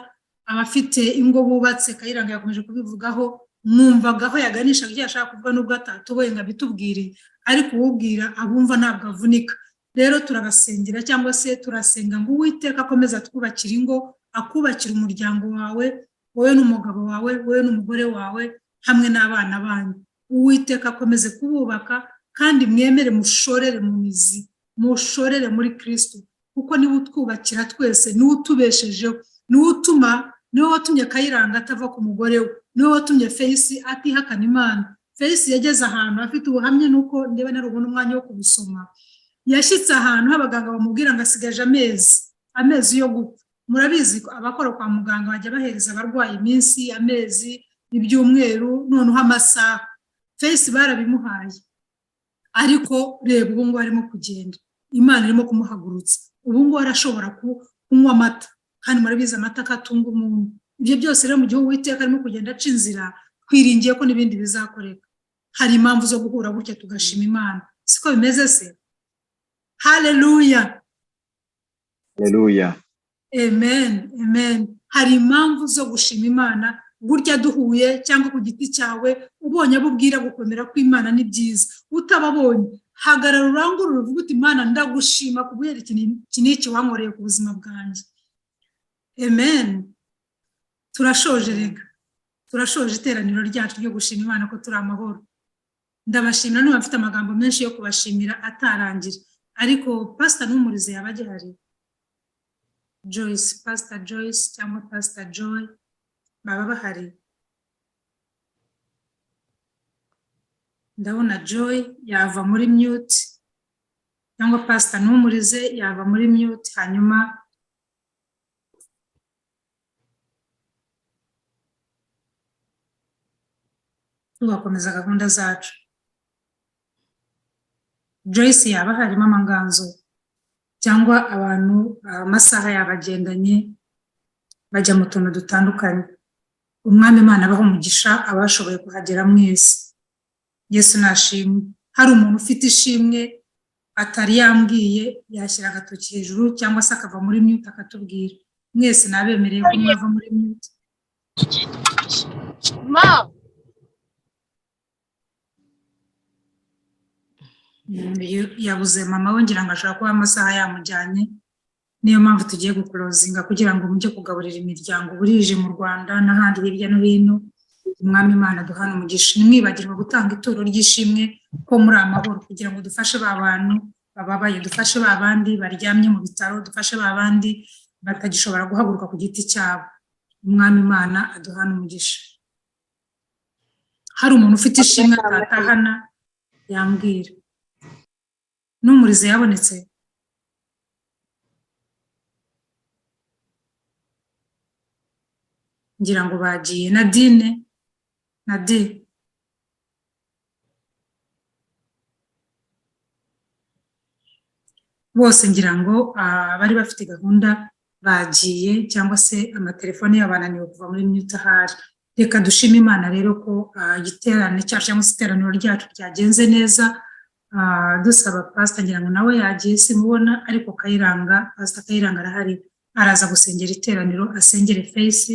Abafite ingo bubatse, Kayiranga yakomeje kubivugaho, mwumvagaho yaganisha ibyo yashaka kuvuga nubwo atatuboye ngo abitubwire, ariko uwubwira abumva ntabwo avunika. Rero turabasengera cyangwa se turasenga ngo Uwiteka akomeze atwubakira ingo, akubakira umuryango wawe, wowe n'umugabo wawe, wowe n'umugore wawe, hamwe n'abana banyu. Uwiteka akomeze kububaka, kandi mwemere mushorere mu mizi, mushorere muri Kristo, kuko niwe utwubakira twese, niwe utubeshejeho, niwe watumye Kayiranga atava ku mugore we, niwe watumye Face atihakana Imana. Face yageze ahantu afite ubuhamya, nuko ndeba narubona umwanya wo kubusoma. Yashyitse ahantu abaganga bamubwira ngo asigaje amezi yo gupfa. Murabizi ko abakora kwa muganga bajya bahereza abarwayi iminsi, amezi, ibyumweru, noneho amasaha. Face barabimuhaye, ariko reba ubu ngubu arimo kugenda, Imana irimo kumuhagurutsa. Ubu ngubu arashobora kunywa amata, kandi murabizi amata akatunga umuntu. Ibyo byose rero mu gihugu Uwiteka arimo kugenda aca inzira, twiringiye ko n'ibindi bizakoreka. Hari impamvu zo guhura gutya tugashima Imana, siko bimeze se? Haleluya, haleluya, amen, amen. Hari impamvu zo gushima Imana, burya duhuye cyangwa ku giti cyawe, ubonye abo ubwira gukomera kw'Imana ni byiza. Utababonye, hagarara urangurure uvuga uti Imana ndagushima kubera iki n'iki wankoreye ku buzima bwanjye. Amen. Turashoje rega, turashoje iteraniro ryacu ryo gushima Imana ko turi amahoro. Ndabashimira, niba mfite amagambo menshi yo kubashimira atarangira, ariko Pastor Numurize yaba agihari, Joyce, Pastor Joyce cyangwa Pastor Joy baba bahari. ndabona Joy yava muri mute cyangwa Pastor Numurize yava muri mute hanyuma tugakomeza gahunda zacu. Joyce yaba harimo amanganzo cyangwa abantu amasaha yabagendanye bajya mu tuntu dutandukanye. Umwami Imana abaho umugisha abashoboye kuhagera mwese. Yesu nashimwe. Hari umuntu ufite ishimwe atari yambwiye yashyira agatoki hejuru cyangwa se akava muri mute akatubwira. Mwese nabemereye ko mwava muri mute. Yabuze mama we ngira ngo ashaka kuba amasaha yamujyanye, niyo mpamvu tugiye guclosinga kugira ngo mujye kugaburira imiryango burije mu Rwanda n'ahandi hirya no hino. Umwami Imana duhana umugisha. Nimwibagirwa gutanga ituro ry'ishimwe ko muri amahoro kugira ngo dufashe ba bantu bababaye, dufashe ba bandi baryamye mu bitaro, dufashe ba bandi batagishobora guhaguruka ku giti cyabo. Umwami Imana aduhana umugisha. Hari umuntu ufite ishimwe atatahana yambwira. Numurize yabonetse? Ngira ngo bagiye. Nadine bose ngira ngo bari bafite gahunda bagiye cyangwa se amatelefone yabananiwe kuva muri mute ahari. Reka dushime Imana rero ko igiterane cyacu cyangwa se iteraniro ryacu ryagenze neza. Dusaba Pastor ngira ngo nawe yagiye simubona, ariko Pastor Kayiranga arahari, araza gusengera iteraniro, asengere Face,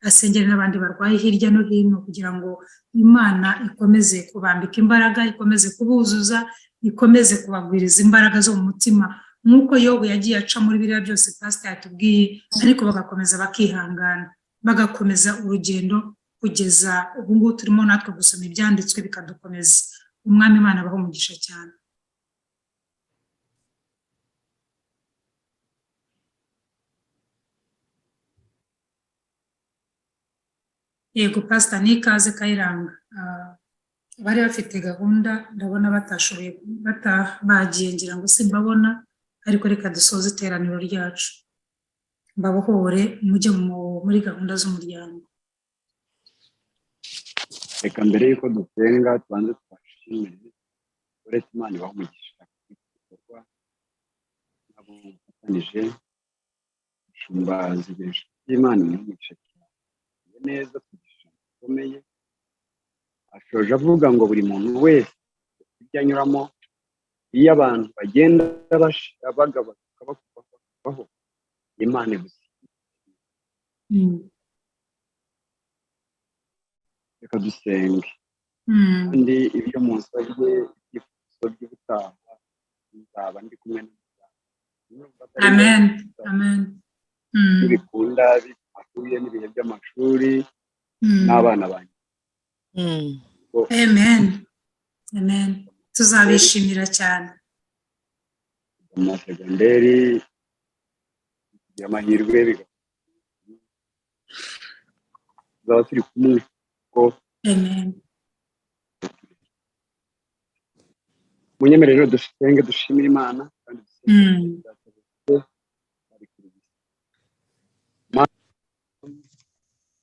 asengere n'abandi barwaye hirya no hino kugira ngo Imana ikomeze kubambika imbaraga, ikomeze kubuzuza, ikomeze kubagwiriza imbaraga zo mu mutima nk'uko Yobu yagiye aca muri biriya byose Pastor yatubwiye, ariko bagakomeza bakihangana, bagakomeza urugendo kugeza ubu ngubu turimo natwe gusoma ibyanditswe bikadukomeza. Umwami Imana abaho umugisha cyane. Yego Pastor nikaze Kayiranga. Bari bafite gahunda ndabona batashoboye bagiye ngira ngo simbabona, ariko reka dusoze iteraniro ryacu mbabohore mujye muri gahunda z'umuryango. Reka mbere yuko dusenga tubanze twashimire uretse Imana ibaho umugisha igikorwa nabo bafatanyije shumba zigesha Imana umugisha neza kugisha bikomeye. Ashoje avuga ngo buri muntu wese ibyo anyuramo, iyo abantu bagenda bagabaho Imana gusa. Reka dusenge. Kandi ibyo munsabye ibyifuzo by'ubutaha nzaba ndi kumwe n'umuryango. Amen. Bikunda bihuye n'ibihe by'amashuri n'abana banjye. Amen. Tuzabishimira cyane. Mu segonderi y'amahirwe tuzaba turi kumwe. Amen. Munyemerere dusenge dushimire Imana kandi